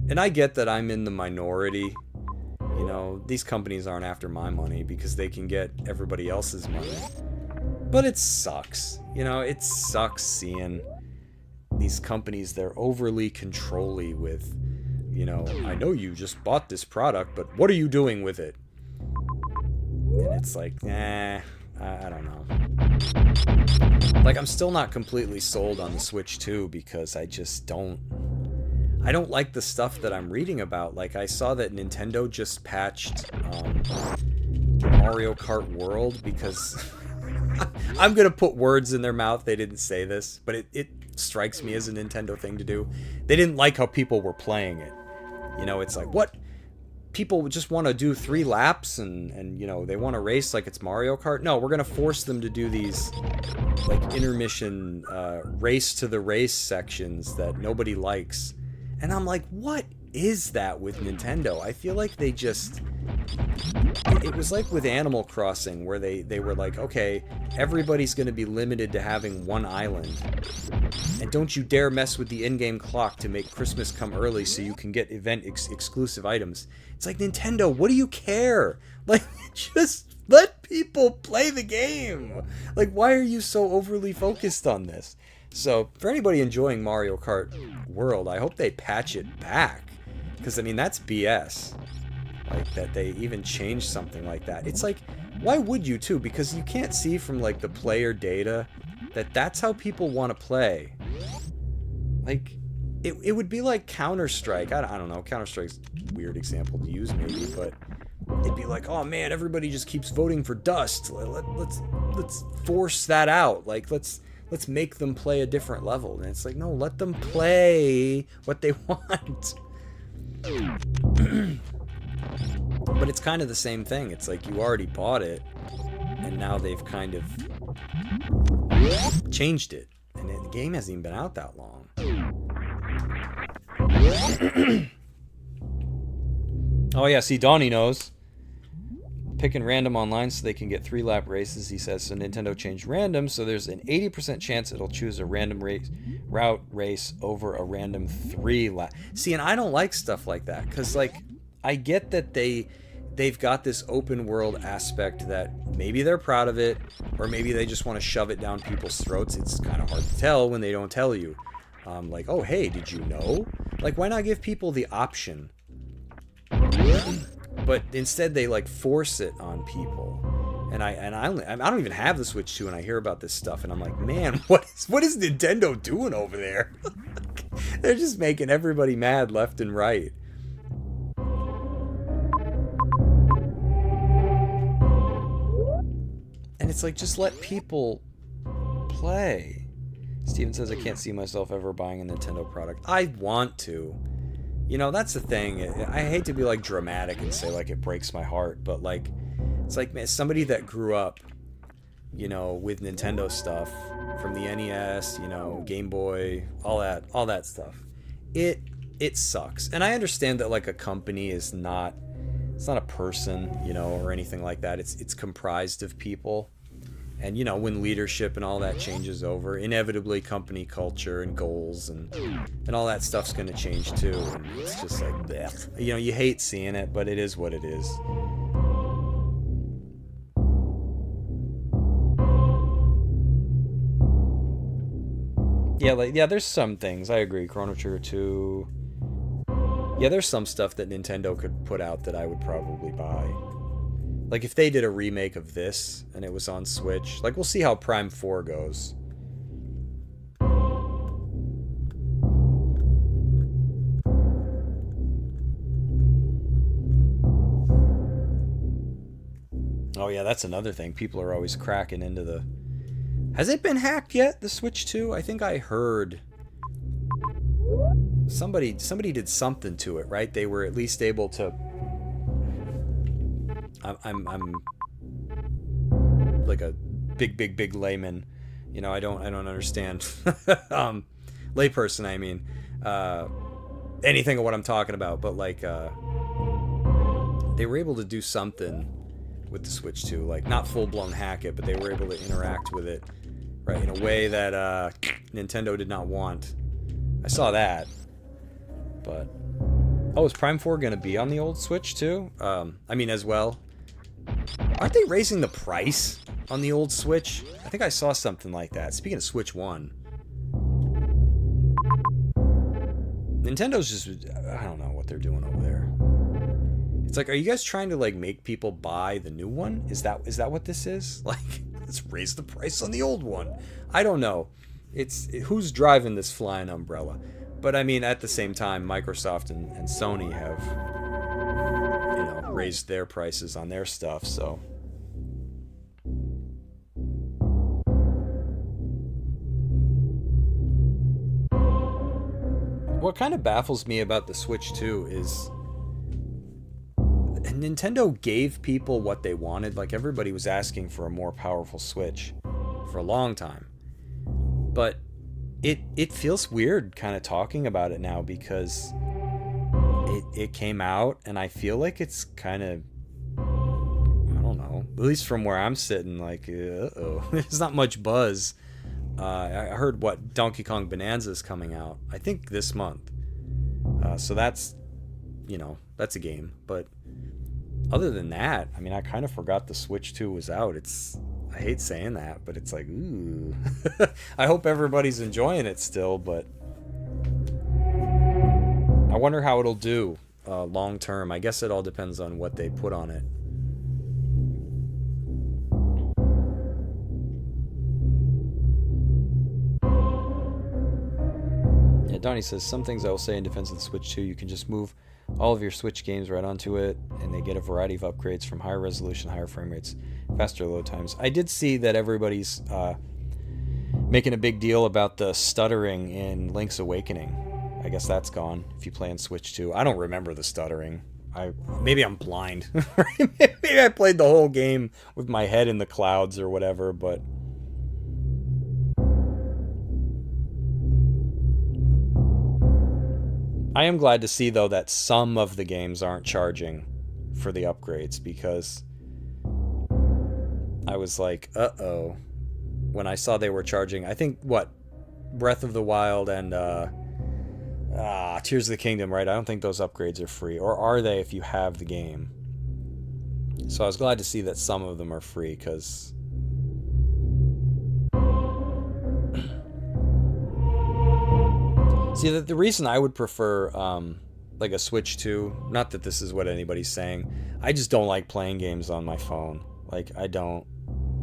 And I get that I'm in the minority. You know, these companies aren't after my money because they can get everybody else's money. But it sucks. You know, it sucks seeing these companies, they're overly controlly with, you know, I know you just bought this product, but what are you doing with it? And it's like, I don't know. Like, I'm still not completely sold on the Switch 2 because I just don't like the stuff that I'm reading about. Like, I saw that Nintendo just patched Mario Kart World because I'm gonna put words in their mouth. They didn't say this, but it strikes me as a Nintendo thing to do. They didn't like how people were playing it. You know, it's like, what? people just want to do 3 laps and you know, they want to race like it's Mario Kart. No, we're going to force them to do these like intermission race to the race sections that nobody likes. And I'm like, what is that with Nintendo? I feel like they just... It was like with Animal Crossing, where they were like, okay, everybody's going to be limited to having 1 island. And don't you dare mess with the in-game clock to make Christmas come early so you can get event exclusive items. It's like, Nintendo, what do you care? Like, just let people play the game. Like, why are you so overly focused on this? So, for anybody enjoying Mario Kart World, I hope they patch it back. Because, I mean, that's BS. Like, that they even changed something like that. It's like, why would you, too? Because you can't see from, like, the player data that that's how people want to play. Like, it would be like Counter-Strike. I don't know. Counter-Strike's a weird example to use, maybe, but it'd be like, oh, man, everybody just keeps voting for Dust. Let's force that out. Like, let's make them play a different level. And it's like, no, let them play what they want. But it's kind of the same thing. It's like you already bought it, and now they've kind of changed it. And the game hasn't even been out that long. Oh yeah, see, Donnie knows. Picking random online so they can get 3-lap races, he says. So Nintendo changed random, so there's an 80% chance it'll choose a random route race over a random 3-lap. See, and I don't like stuff like that, because, like, I get that they've got this open world aspect that maybe they're proud of it, or maybe they just want to shove it down people's throats. It's kind of hard to tell when they don't tell you. Like, oh, hey, did you know? Like, why not give people the option? But instead they like force it on people. And I don't even have the Switch 2, and I hear about this stuff and I'm like, man, what is Nintendo doing over there? They're just making everybody mad left and right. And it's like, just let people play. Steven says, I can't see myself ever buying a Nintendo product. I want to. You know, that's the thing. I hate to be, like, dramatic and say, like, it breaks my heart. But, like, it's like, man, somebody that grew up, you know, with Nintendo stuff, from the NES, you know, Game Boy, all that stuff. It sucks. And I understand that, like, a company is not... It's not a person, you know, or anything like that. It's comprised of people. And, you know, when leadership and all that changes over, inevitably company culture and goals and all that stuff's going to change too. And it's just like, bleh. You know, you hate seeing it, but it is what it is. Yeah, there's some things. I agree. Chrono Trigger 2... Yeah, there's some stuff that Nintendo could put out that I would probably buy. Like, if they did a remake of this, and it was on Switch, like, we'll see how Prime 4 goes. Oh yeah, that's another thing. People are always cracking into the... Has it been hacked yet, the Switch 2? I think I heard... Somebody did something to it, right? They were at least able to... I'm like a big layman, you know. I don't understand layperson. I mean, anything of what I'm talking about. But like, they were able to do something with the Switch 2, like not full blown hack it, but they were able to interact with it, right, in a way that Nintendo did not want. I saw that, but oh, is Prime 4 gonna be on the old Switch too? I mean, as well. Aren't they raising the price on the old Switch? I think I saw something like that. Speaking of Switch 1. Nintendo's just... I don't know what they're doing over there. It's like, are you guys trying to, like, make people buy the new one? Is that what this is? Like, let's raise the price on the old one. I don't know. Who's driving this flying umbrella? But, I mean, at the same time, Microsoft and Sony have... raised their prices on their stuff, so what kind of baffles me about the Switch 2 is And Nintendo gave people what they wanted. Like, everybody was asking for a more powerful Switch for a long time. But it feels weird kind of talking about it now, because it came out, and I feel like it's kind of, I don't know, at least from where I'm sitting, like, there's not much buzz. I heard what Donkey Kong Bonanza is coming out, I think this month. So that's, that's a game. But other than that, I mean, I kind of forgot the Switch 2 was out. I hate saying that, but it's like, ooh. I hope everybody's enjoying it still, but I wonder how it'll do long term. I guess it all depends on what they put on it. Yeah, Donnie says, some things I will say in defense of the Switch 2, you can just move all of your Switch games right onto it, and they get a variety of upgrades from higher resolution, higher frame rates, faster load times. I did see that everybody's making a big deal about the stuttering in Link's Awakening. I guess that's gone if you play on Switch 2. I don't remember the stuttering. Maybe I'm blind. Maybe I played the whole game with my head in the clouds or whatever, but I am glad to see, though, that some of the games aren't charging for the upgrades, because I was like, uh-oh, when I saw they were charging, I think, Breath of the Wild and Tears of the Kingdom, right? I don't think those upgrades are free. Or are they if you have the game? So I was glad to see that some of them are free, because see, the reason I would prefer like a Switch 2, not that this is what anybody's saying, I just don't like playing games on my phone. Like, I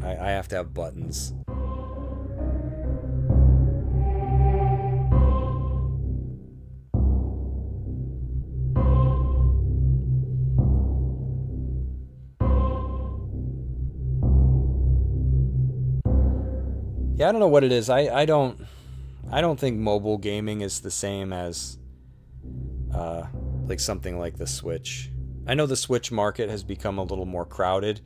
have to have buttons. Yeah, I don't know what it is. I don't think mobile gaming is the same as like something like the Switch. I know the Switch market has become a little more crowded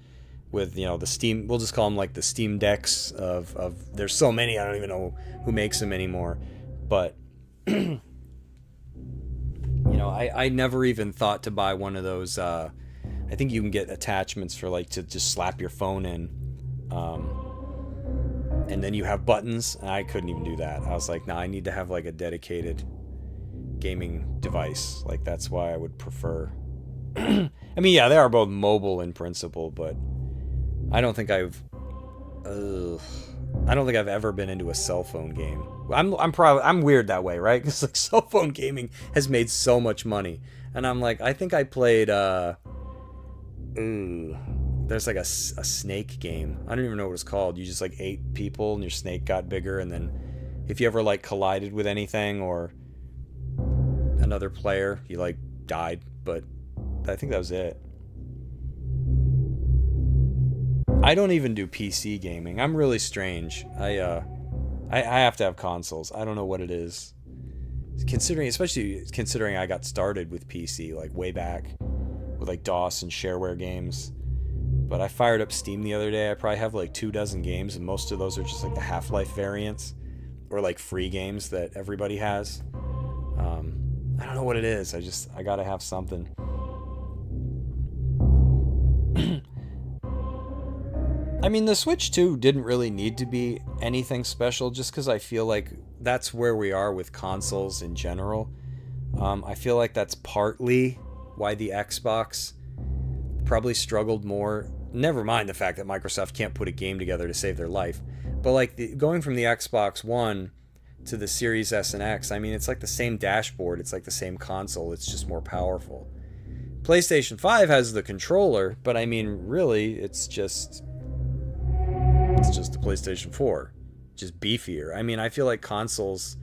with, the Steam, we'll just call them like the Steam Decks of there's so many, I don't even know who makes them anymore. But I never even thought to buy one of those. I think you can get attachments for, like, to just slap your phone in, and then you have buttons. I couldn't even do that. I was like, nah, I need to have like a dedicated gaming device. Like, that's why I would prefer. I mean, yeah, they are both mobile in principle, but I don't think I've ever been into a cell phone game. I'm weird that way, right? Because, like, cell phone gaming has made so much money, and I'm like, I think I played there's like a snake game. I don't even know what it's called. You just, like, ate people and your snake got bigger, and then if you ever, like, collided with anything or another player, you, like, died. But I think that was it. I don't even do PC gaming. I'm really strange. I have to have consoles. I don't know what it is. Especially considering I got started with PC, like, way back with, like, DOS and shareware games. But I fired up Steam the other day. I probably have like 24 games, and most of those are just like the Half-Life variants or like free games that everybody has. I don't know what it is. I gotta have something. I mean, the Switch 2 didn't really need to be anything special, just because I feel like that's where we are with consoles in general. I feel like that's partly why the Xbox probably struggled more. Never mind the fact that Microsoft can't put a game together to save their life. But, like, going from the Xbox One to the Series S and X, I mean, it's like the same dashboard. It's like the same console. It's just more powerful. PlayStation 5 has the controller, but I mean, really, it's just the PlayStation 4. Just beefier. I mean, I feel like consoles,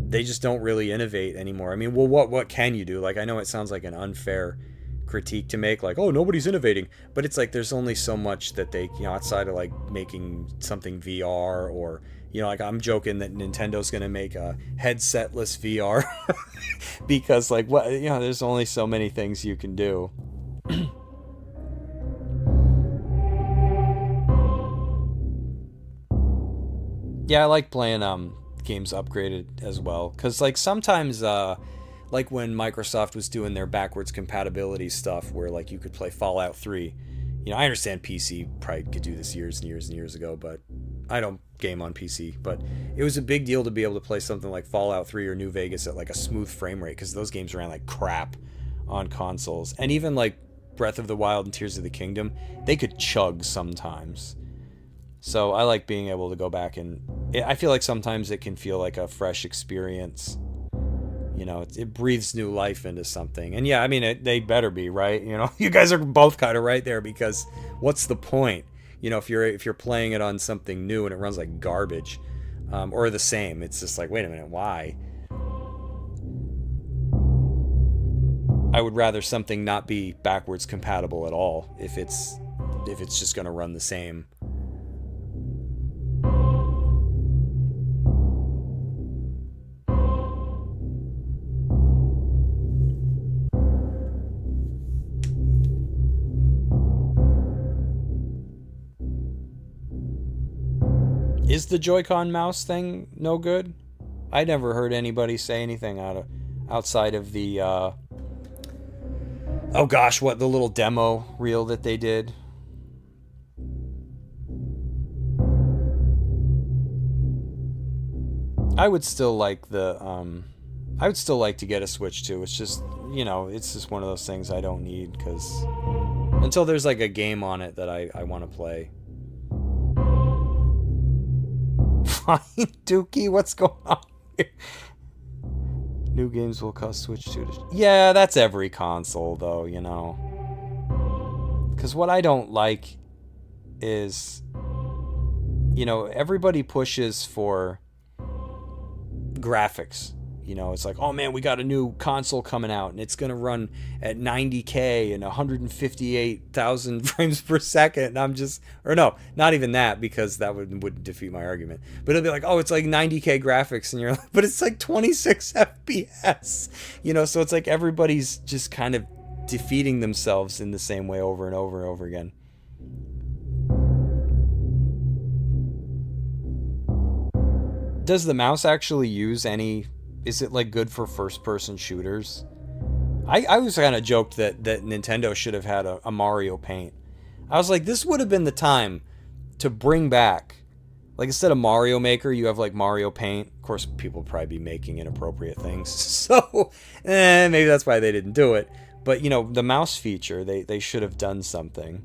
they just don't really innovate anymore. I mean, well, what can you do? Like, I know it sounds like an unfair critique to make, like, oh, nobody's innovating, but it's like there's only so much that they, outside of like making something VR, or, like, I'm joking that Nintendo's gonna make a headsetless VR because, like, what, there's only so many things you can do. Yeah, I like playing games upgraded as well, cuz like sometimes like when Microsoft was doing their backwards compatibility stuff where like you could play Fallout 3. I understand PC probably could do this years and years and years ago, but I don't game on PC, but it was a big deal to be able to play something like Fallout 3 or New Vegas at like a smooth frame rate, cuz those games ran like crap on consoles. And even like Breath of the Wild and Tears of the Kingdom, they could chug sometimes. So I like being able to go back and I feel like sometimes it can feel like a fresh experience. It breathes new life into something. And yeah, I mean, they better be, right? You guys are both kind of right there, because what's the point? If you're playing it on something new and it runs like garbage, or the same, it's just like, wait a minute, why? I would rather something not be backwards compatible at all if it's just going to run the same. Is the Joy-Con mouse thing no good? I never heard anybody say anything outside of the oh gosh, what, the little demo reel that they did. I would still like to get a Switch too. It's just, it's just one of those things I don't need, because until there's like a game on it that I want to play. Fine, Dookie, what's going on here? New games will cost Switch 2 to... Yeah, that's every console, though, Because what I don't like is, everybody pushes for graphics. It's like, oh man, we got a new console coming out and it's going to run at 90K and 158,000 frames per second. And I'm just, or no, not even that, because that would defeat my argument. But it'll be like, oh, it's like 90K graphics, and you're like, but it's like 26 FPS. So it's like everybody's just kind of defeating themselves in the same way over and over and over again. Does the mouse actually use any... Is it like good for first-person shooters? I was kind of joked that Nintendo should have had a Mario Paint. I was like, this would have been the time to bring back, like, instead of Mario Maker, you have like Mario Paint. Of course, people would probably be making inappropriate things, so maybe that's why they didn't do it. But the mouse feature, they should have done something.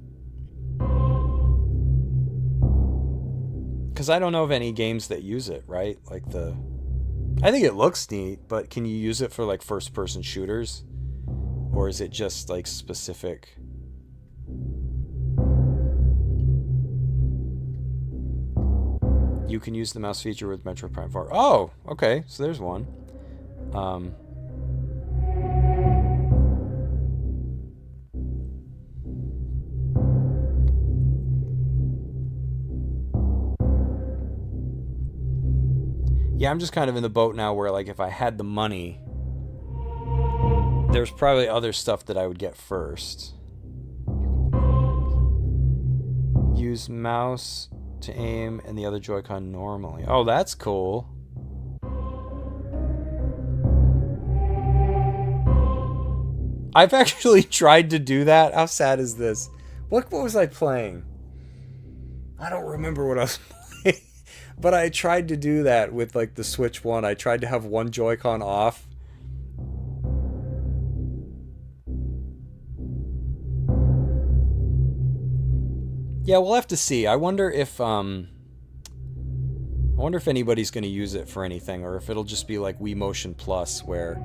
Because I don't know of any games that use it, right? Like I think it looks neat, but can you use it for like first-person shooters? Or is it just like specific? You can use the mouse feature with Metroid Prime 4. Oh, okay, so there's one. Yeah, I'm just kind of in the boat now where, like, if I had the money, there's probably other stuff that I would get first. Use mouse to aim and the other Joy-Con normally. Oh, that's cool. I've actually tried to do that. How sad is this? What was I playing? I don't remember what I was playing. But I tried to do that with like the Switch 1. I tried to have one Joy-Con off. Yeah, we'll have to see. I wonder if anybody's going to use it for anything, or if it'll just be like Wii Motion Plus, where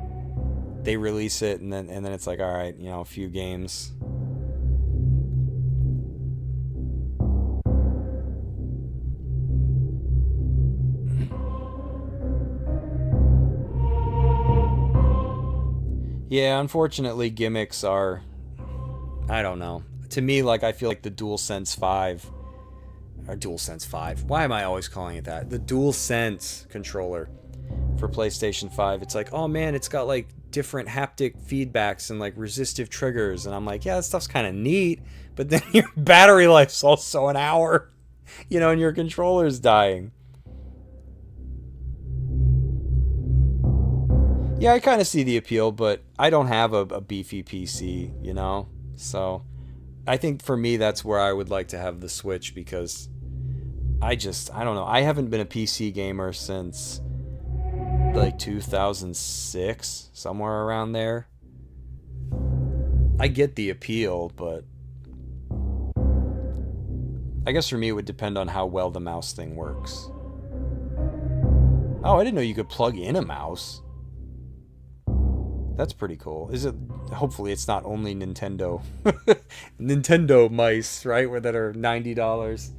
they release it and then it's like, all right, a few games. Yeah, unfortunately, gimmicks are, I don't know. To me, like, I feel like the DualSense 5, or DualSense 5, why am I always calling it that? The DualSense controller for PlayStation 5, it's like, oh man, it's got like different haptic feedbacks and like resistive triggers, and I'm like, yeah, that stuff's kind of neat, but then your battery life's also an hour, and your controller's dying. Yeah, I kind of see the appeal, but I don't have a beefy PC, so I think for me that's where I would like to have the Switch, because I don't know, I haven't been a PC gamer since like 2006, somewhere around there. I get the appeal, but I guess for me it would depend on how well the mouse thing works. Oh, I didn't know you could plug in a mouse. That's pretty cool. Hopefully it's not only Nintendo Nintendo mice, right, where that are $90.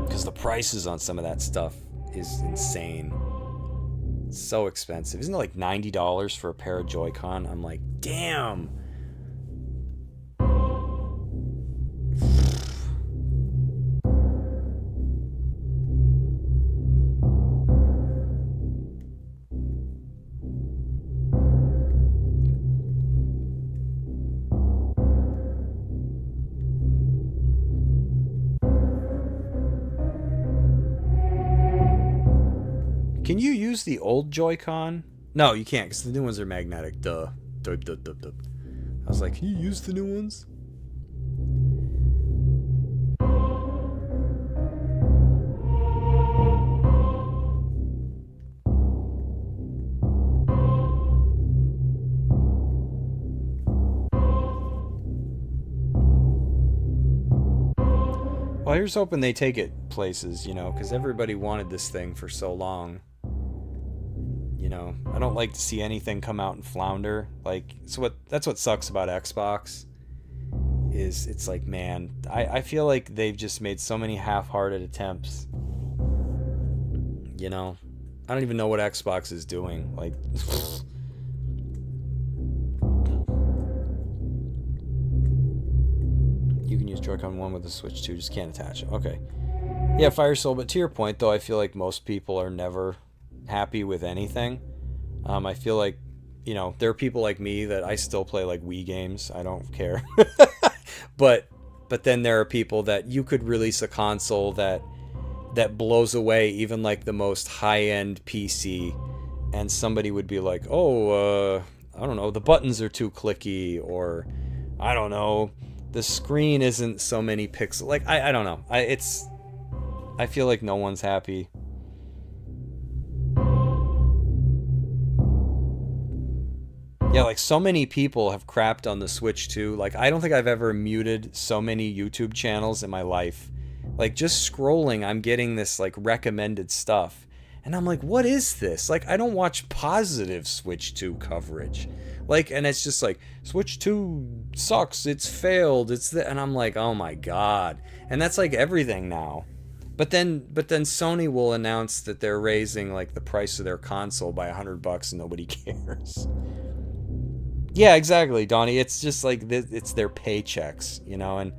Because the prices on some of that stuff is insane. It's so expensive. Isn't it like $90 for a pair of Joy-Con? I'm like, damn. Can you use the old Joy-Con? No, you can't, because the new ones are magnetic. Duh. Duh, duh, duh, duh. I was like, can you use the new ones? Well, here's hoping they take it places, because everybody wanted this thing for so long. I don't like to see anything come out and flounder. Like, that's what sucks about Xbox. Is it's like, man, I feel like they've just made so many half-hearted attempts. I don't even know what Xbox is doing. Like, you can use Joy-Con 1 with the Switch 2, just can't attach it. Okay. Yeah, Fire Soul, but to your point, though, I feel like most people are never happy with anything. I feel like, there are people like me that I still play like Wii games. I don't care. but then there are people that you could release a console that blows away even like the most high-end PC, and somebody would be like, oh, I don't know, the buttons are too clicky, or I don't know, the screen isn't so many pixels. Like, I don't know. I feel like no one's happy. Yeah, like, so many people have crapped on the Switch 2. Like, I don't think I've ever muted so many YouTube channels in my life. Like, just scrolling, I'm getting this, like, recommended stuff. And I'm like, what is this? Like, I don't watch positive Switch 2 coverage. Like, and it's just like, Switch 2 sucks, it's failed, and I'm like, oh my god. And that's like everything now. But then Sony will announce that they're raising, like, the price of their console by $100 and nobody cares. Yeah, exactly, Donnie. It's just like, it's their paychecks, and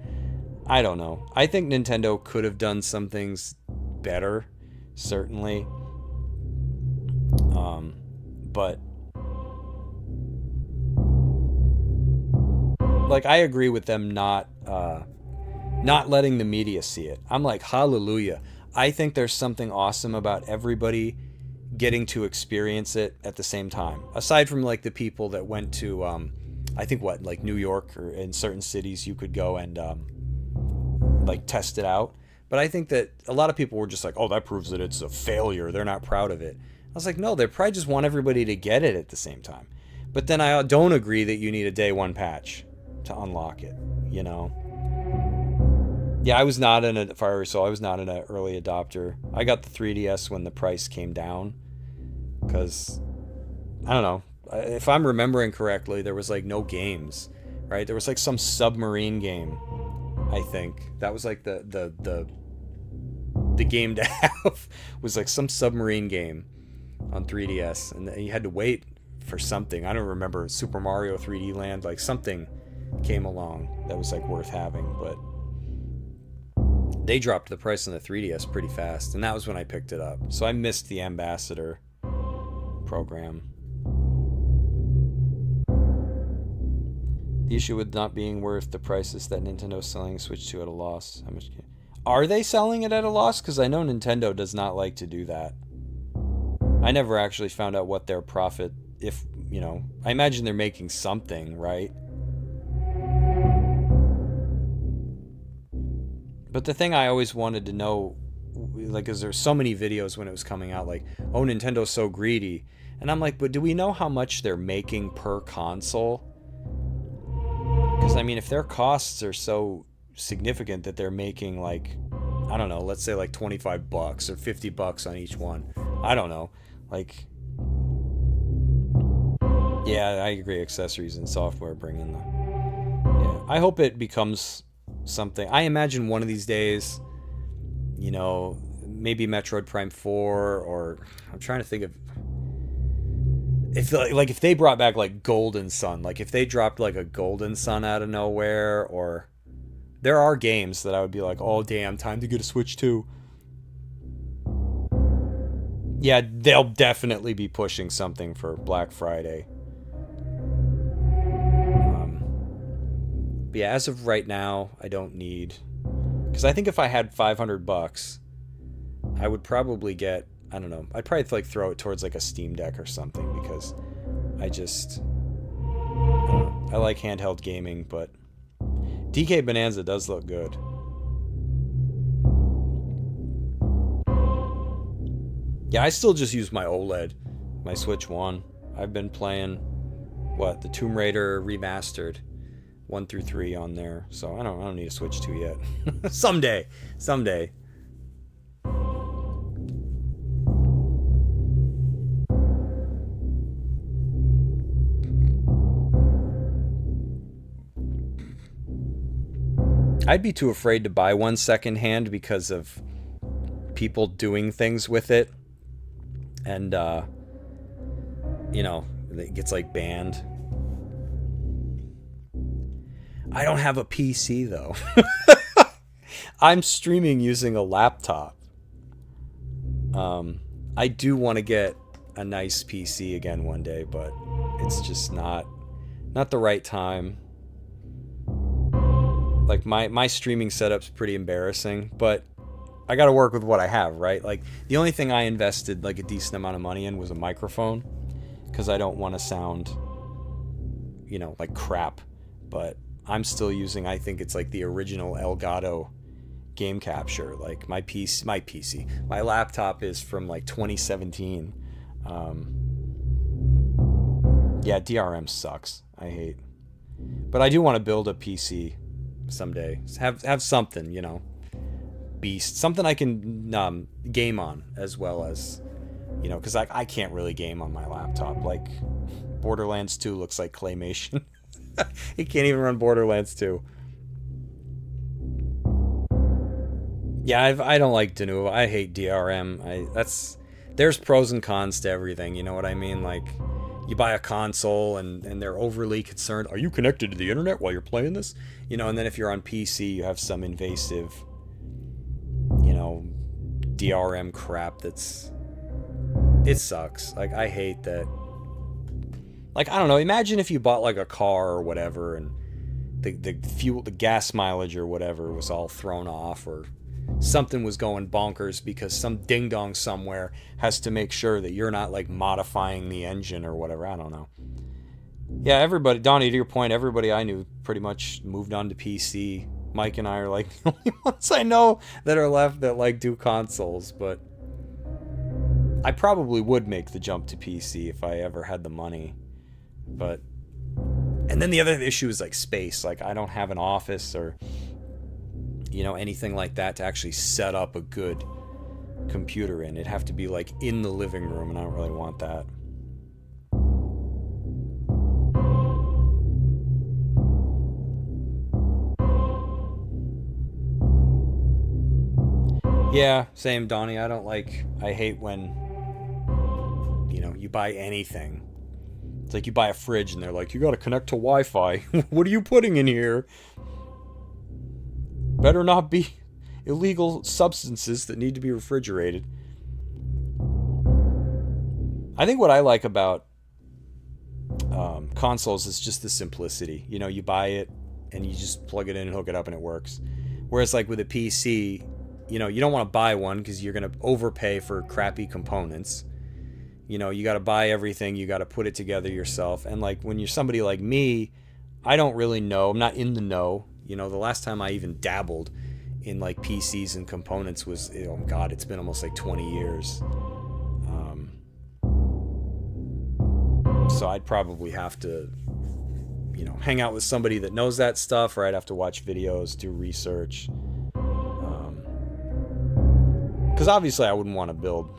I don't know. I think Nintendo could have done some things better, certainly. But like, I agree with them not letting the media see it. I'm like, hallelujah. I think there's something awesome about everybody getting to experience it at the same time. Aside from like the people that went to, I think like New York, or in certain cities you could go and like test it out. But I think that a lot of people were just like, oh, that proves that it's a failure. They're not proud of it. I was like, no, they probably just want everybody to get it at the same time. But then I don't agree that you need a day one patch to unlock it, Yeah, I was not in a Fire Soul. I was not an early adopter. I got the 3DS when the price came down, because I don't know, if I'm remembering correctly, there was like no games, right? There was like some submarine game, I think. That was like the game to have was like some submarine game on 3DS, and you had to wait for something. I don't remember, Super Mario 3D Land, like something came along that was like worth having, but they dropped the price on the 3DS pretty fast, and that was when I picked it up. So I missed the Ambassador program. The issue with not being worth the prices that Nintendo's selling Switch 2 at a loss. How much are they selling it at a loss? Because I know Nintendo does not like to do that. I never actually found out what their profit, if, you know, I imagine they're making something, right? But the thing I always wanted to know, like, is there's so many videos when it was coming out, like, oh, Nintendo's so greedy. And I'm like, but do we know how much they're making per console? Because, I mean, if their costs are so significant that they're making, like, I don't know, let's say like $25 or $50 on each one. I don't know. Like, yeah, I agree. Accessories and software bring in the... Yeah, I hope it becomes something. I imagine one of these days, you know, maybe Metroid Prime 4, or I'm trying to think of... if they brought back like Golden Sun, like if they dropped like a Golden Sun out of nowhere, or there are games that I would be like, oh damn, time to get a Switch 2. Yeah, they'll definitely be pushing something for Black Friday. But yeah, as of right now, I don't need, because I think if I had $500, I would probably get, I don't know, I'd probably like throw it towards like a Steam Deck or something, because I don't know, I like handheld gaming. But DK Bonanza does look good. Yeah, I still just use my OLED, my Switch 1. I've been playing, the Tomb Raider Remastered 1 through 3 on there, so I don't need a Switch 2 yet. Someday. I'd be too afraid to buy one secondhand because of people doing things with it, and you know, it gets like banned. I don't have a PC though. I'm streaming using a laptop. I do want to get a nice PC again one day, but it's just not the right time. Like my streaming setup's pretty embarrassing, but I got to work with what I have, right? Like the only thing I invested like a decent amount of money in was a microphone, because I don't want to sound, you know, like crap. But I'm still using, I think it's like the original Elgato game capture. Like my laptop is from like 2017. Yeah, DRM sucks. I hate. But I do want to build a PC someday. Have something, you know, beast, something I can game on, as well as, you know, because I can't really game on my laptop. Like Borderlands 2 looks like claymation. It can't even run Borderlands 2. Yeah, I don't like Denuvo. I hate DRM. There's pros and cons to everything, you know what I mean? Like, you buy a console and they're overly concerned, are you connected to the internet while you're playing this? You know, and then if you're on PC, you have some invasive, you know, DRM crap it sucks. Like, I hate that. Like, I don't know, imagine if you bought like a car or whatever, and the fuel, the gas mileage or whatever was all thrown off, or something was going bonkers because some ding dong somewhere has to make sure that you're not like modifying the engine or whatever. I don't know. Yeah, everybody, Donnie, to your point, everybody I knew pretty much moved on to PC. Mike and I are like the only ones I know that are left that like do consoles, but I probably would make the jump to PC if I ever had the money. But, and then the other issue is like space. Like, I don't have an office or, you know, anything like that to actually set up a good computer in. It'd have to be like in the living room, and I don't really want that. Yeah, same, Donnie. I hate when, you know, you buy anything. It's like you buy a fridge and they're like, you gotta connect to Wi-Fi. What are you putting in here? Better not be illegal substances that need to be refrigerated. I think what I like about consoles is just the simplicity. You know, you buy it and you just plug it in and hook it up and it works. Whereas like with a PC, you know, you don't want to buy one because you're going to overpay for crappy components. You know, you got to buy everything, you got to put it together yourself. And like when you're somebody like me, I don't really know. I'm not in the know. You know, the last time I even dabbled in like PCs and components was, oh God, it's been almost like 20 years. So I'd probably have to, you know, hang out with somebody that knows that stuff, or I'd have to watch videos, do research. Because obviously I wouldn't want to build,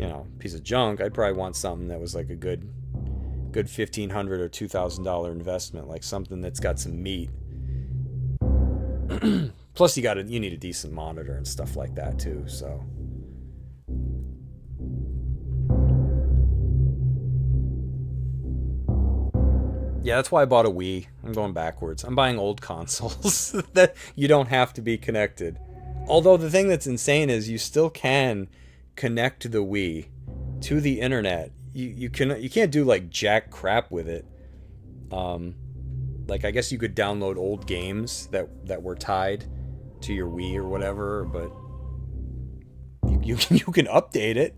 you know, a piece of junk. I'd probably want something that was like a good $1,500 or $2,000 investment, like something that's got some meat. Plus you need a decent monitor and stuff like that too, so. Yeah, that's why I bought a Wii. I'm going backwards. I'm buying old consoles that you don't have to be connected. Although the thing that's insane is you still can connect the Wii to the internet. You can't do like jack crap with it. Like I guess you could download old games that were tied to your Wii or whatever, but you can update it.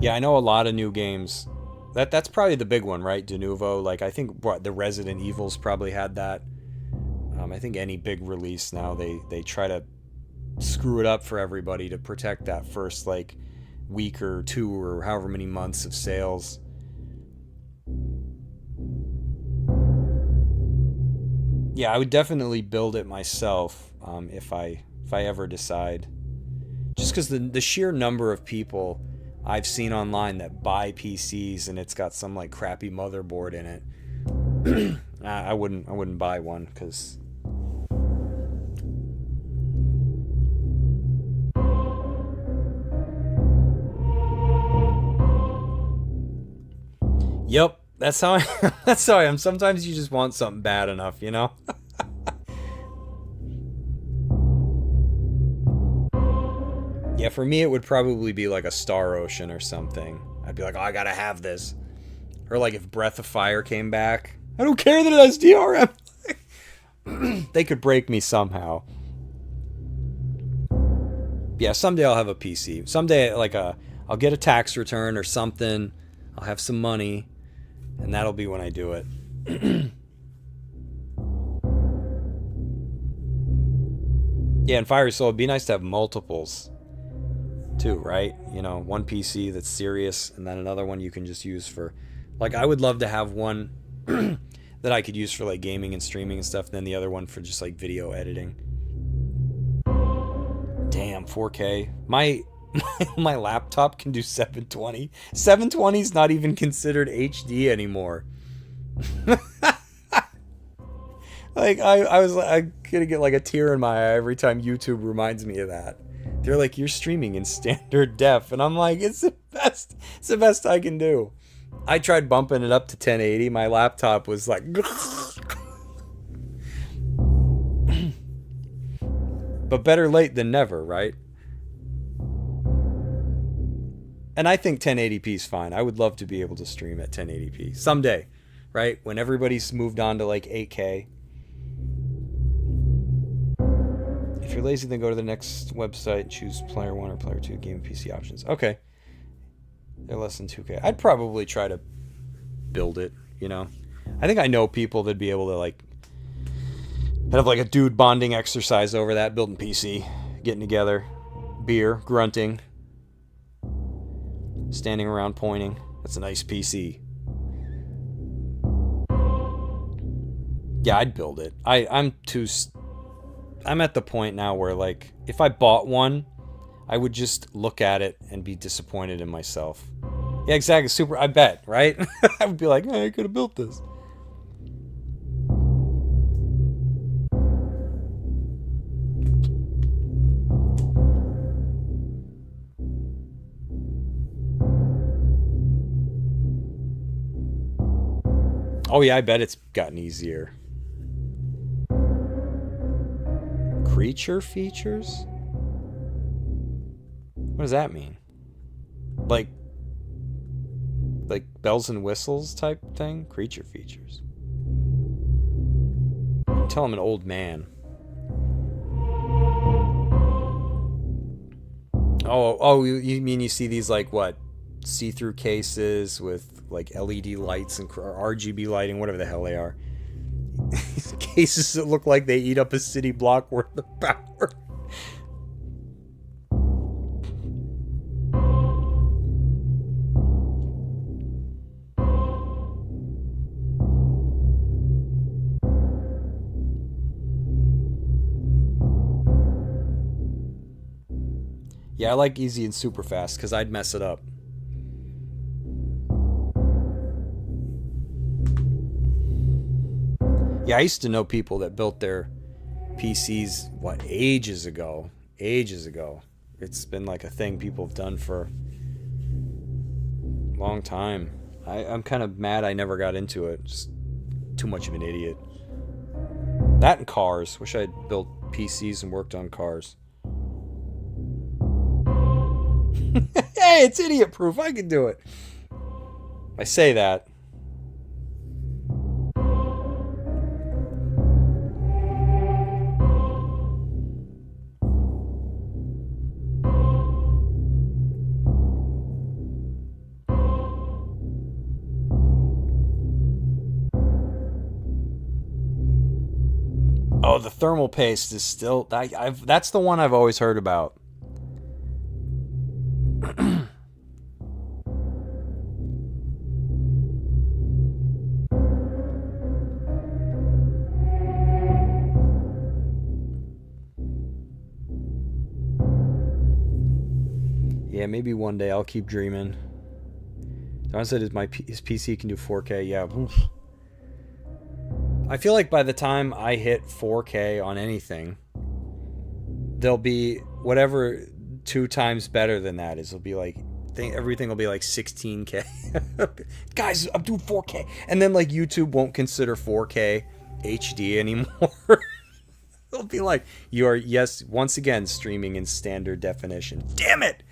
Yeah, I know a lot of new games. That's probably the big one, right? De Novo. Like I think the Resident Evils probably had that. I think any big release now they try to screw it up for everybody to protect that first like week or two or however many months of sales. Yeah, I would definitely build it myself if I ever decide. Just because the sheer number of people I've seen online that buy PCs and it's got some like crappy motherboard in it. I wouldn't buy one because. Yep, that's how I am. Sometimes you just want something bad enough, you know? Yeah, for me it would probably be like a Star Ocean or something. I'd be like, oh, I gotta have this. Or like if Breath of Fire came back. I don't care that it has DRM. They could break me somehow. Yeah, someday I'll have a PC. Someday I'll get a tax return or something. I'll have some money. And that'll be when I do it. Yeah, and Fire Soul, it'd be nice to have multiples too, right? You know, one PC that's serious and then another one you can just use for, like, I would love to have one that I could use for like gaming and streaming and stuff, and then the other one for just like video editing. Damn, 4K. My laptop can do 720. 720 is not even considered HD anymore. Like I'm gonna get like a tear in my eye every time YouTube reminds me of that. They're like, you're streaming in standard def, and I'm like, it's the best I can do. I tried bumping it up to 1080. My laptop was like, but better late than never, right? And I think 1080p is fine. I would love to be able to stream at 1080p someday, right? When everybody's moved on to like 8K. If you're lazy, then go to the next website and choose Player 1 or Player 2 game and PC options. Okay. They're less than 2K. I'd probably try to build it, you know? I think I know people that'd be able to like have like a dude bonding exercise over that, building PC, getting together, beer, grunting, standing around pointing. That's a nice PC. Yeah, I'd build it. I'm at the point now where like if I bought one, I would just look at it and be disappointed in myself. Yeah, exactly. Super. I bet, right? I would be like, hey, I could have built this. Oh yeah, I bet it's gotten easier. Creature features? What does that mean? Like bells and whistles type thing? Creature features. Tell I'm an old man. Oh, you mean you see these like what? See-through cases with like LED lights and RGB lighting, whatever the hell they are. These cases that look like they eat up a city block worth of power. Yeah, I like easy and super fast because I'd mess it up. Yeah, I used to know people that built their PCs, what, ages ago. Ages ago. It's been like a thing people have done for a long time. I'm kind of mad I never got into it. Just too much of an idiot. That and cars. Wish I'd built PCs and worked on cars. Hey, it's idiot proof. I can do it. I say that. Oh, the thermal paste is still... that's the one I've always heard about. Yeah, maybe one day. I'll keep dreaming. Don said his PC can do 4K. Yeah. Oof. I feel like by the time I hit 4K on anything, there'll be whatever 2 times better than that is. It'll be like everything will be like 16K. Guys, I'm doing 4K, and then like YouTube won't consider 4K HD anymore. It'll be like you are once again streaming in standard definition. Damn it!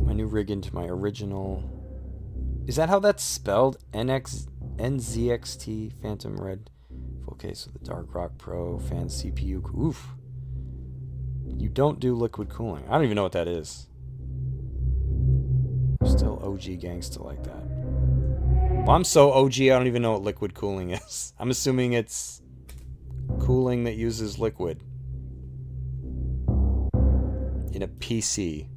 My new rig into my original. Is that how that's spelled? NZXT Phantom Red. Full case with the Dark Rock Pro fan CPU. Oof. You don't do liquid cooling. I don't even know what that is. Still OG gangsta like that. Well, I'm so OG, I don't even know what liquid cooling is. I'm assuming it's cooling that uses liquid. In a PC.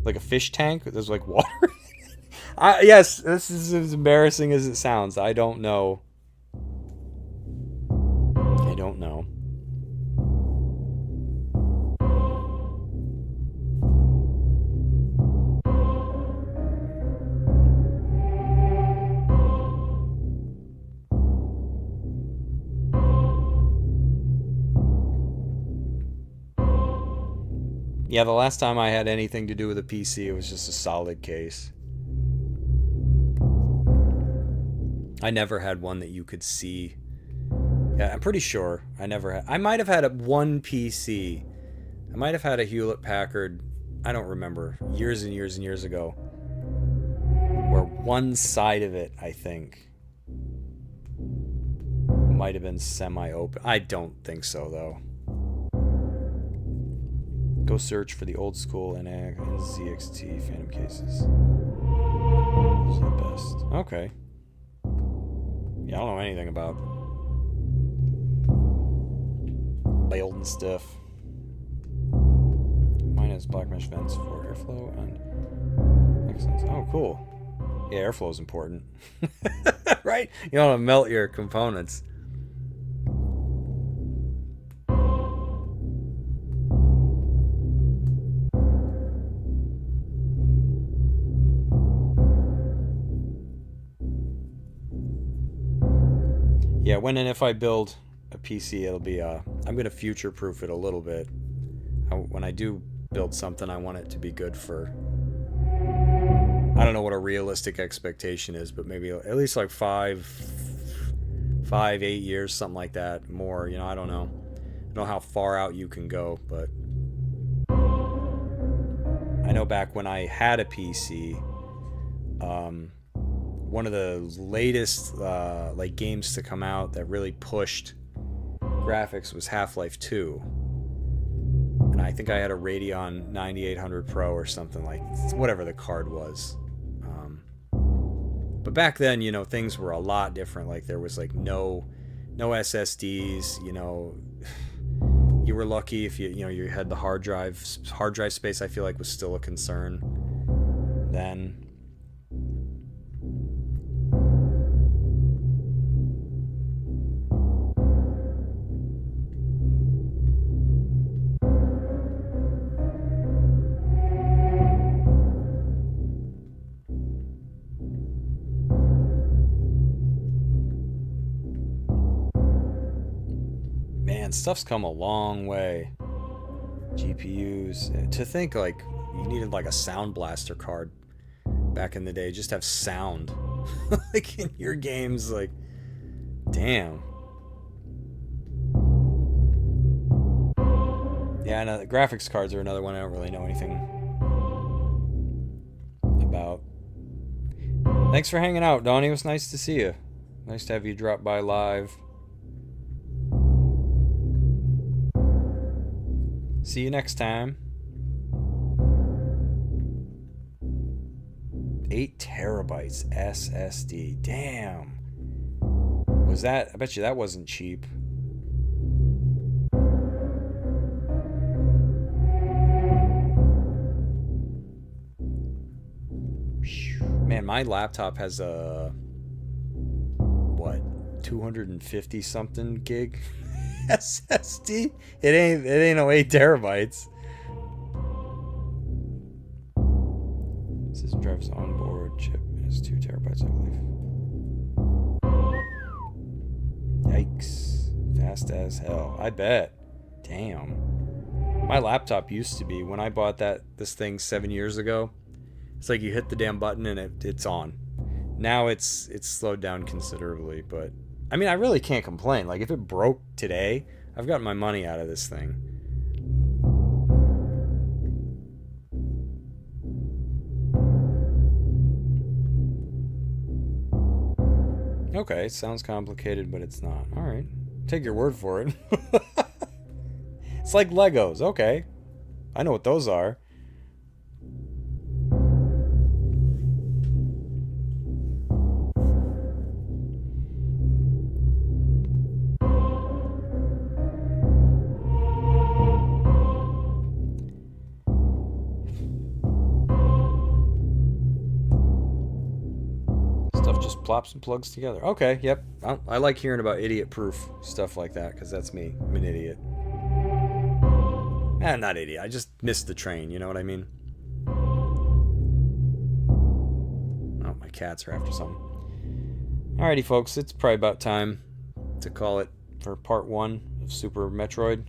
Like a fish tank? There's like water. Yes, this is as embarrassing as it sounds. I don't know. I don't know. Yeah, the last time I had anything to do with a PC, it was just a solid case. I never had one that you could see. Yeah, I'm pretty sure I never had. I might have had one PC. I might have had a Hewlett Packard. I don't remember. Years and years and years ago. Where one side of it, I think, might have been semi-open. I don't think so, though. Go search for the old school NZXT Phantom cases. Those are the best. Okay. Yeah, I don't know anything about build and stuff. Mine has black mesh vents for airflow and excellent. Oh, cool. Yeah, airflow is important. Right? You don't want to melt your components. Yeah, when and if I build a PC, it'll be, I'm going to future-proof it a little bit. When I do build something, I want it to be good for, I don't know what a realistic expectation is, but maybe at least like 5 5, 8 years, something like that. More, you know, I don't know. I don't know how far out you can go, but I know back when I had a PC, one of the latest like games to come out that really pushed graphics was Half-Life 2. And I think I had a Radeon 9800 Pro or something, like whatever the card was. But back then, you know, things were a lot different. Like there was like no SSDs, you know. You were lucky if you had the hard drive space. I feel like was still a concern then. Man, stuff's come a long way. GPUs. To think like you needed like a sound blaster card back in the day, just have sound like in your games. Like, damn. Yeah, no, the graphics cards are another one I don't really know anything about. Thanks for hanging out, Donnie. It was nice to see you. Nice to have you drop by live. See you next time. 8 terabytes SSD. Damn. Was that? I bet you that wasn't cheap. Man, my laptop has a what? 250 something gig SSD. It ain't no 8 terabytes. System drive's onboard chip is 2 terabytes, I believe. Yikes. Fast as hell. I bet. Damn. My laptop used to be, when I bought this thing 7 years ago, it's like you hit the damn button and it's on. Now it's slowed down considerably, but I mean, I really can't complain. Like, if it broke today, I've got my money out of this thing. Okay, it sounds complicated, but it's not. Alright. Take your word for it. It's like Legos. Okay. I know what those are. Plops and plugs together. Okay, yep. I like hearing about idiot-proof stuff like that, because that's me. I'm an idiot. Not idiot. I just missed the train, you know what I mean? Oh, my cats are after something. Alrighty, folks. It's probably about time to call it for part 1 of Super Metroid.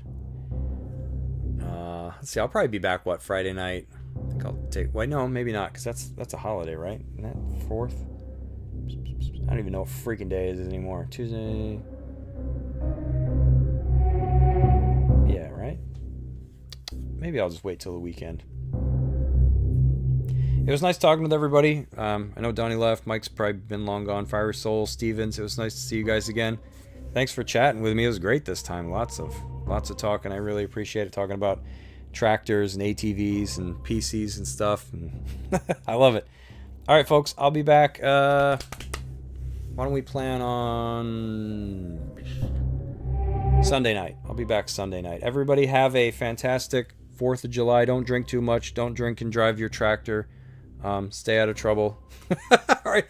Let's see. I'll probably be back, Friday night? I think I'll take... Wait, no, maybe not, because that's a holiday, right? Isn't that 4th? I don't even know what freaking day it is anymore. Tuesday. Yeah, right? Maybe I'll just wait till the weekend. It was nice talking with everybody. I know Donnie left. Mike's probably been long gone. Fire Soul, Stevens. It was nice to see you guys again. Thanks for chatting with me. It was great this time. Lots of talking. I really appreciate it, talking about tractors and ATVs and PCs and stuff. And I love it. All right, folks. I'll be back. Why don't we plan on Sunday night? I'll be back Sunday night. Everybody have a fantastic 4th of July. Don't drink too much. Don't drink and drive your tractor. Stay out of trouble. All right.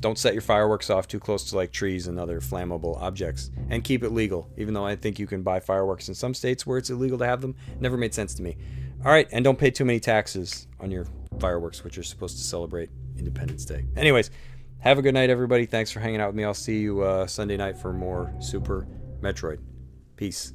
Don't set your fireworks off too close to like trees and other flammable objects. And keep it legal, even though I think you can buy fireworks in some states where it's illegal to have them. Never made sense to me. All right. And don't pay too many taxes on your fireworks, which are supposed to celebrate Independence Day. Anyways. Have a good night, everybody. Thanks for hanging out with me. I'll see you Sunday night for more Super Metroid. Peace.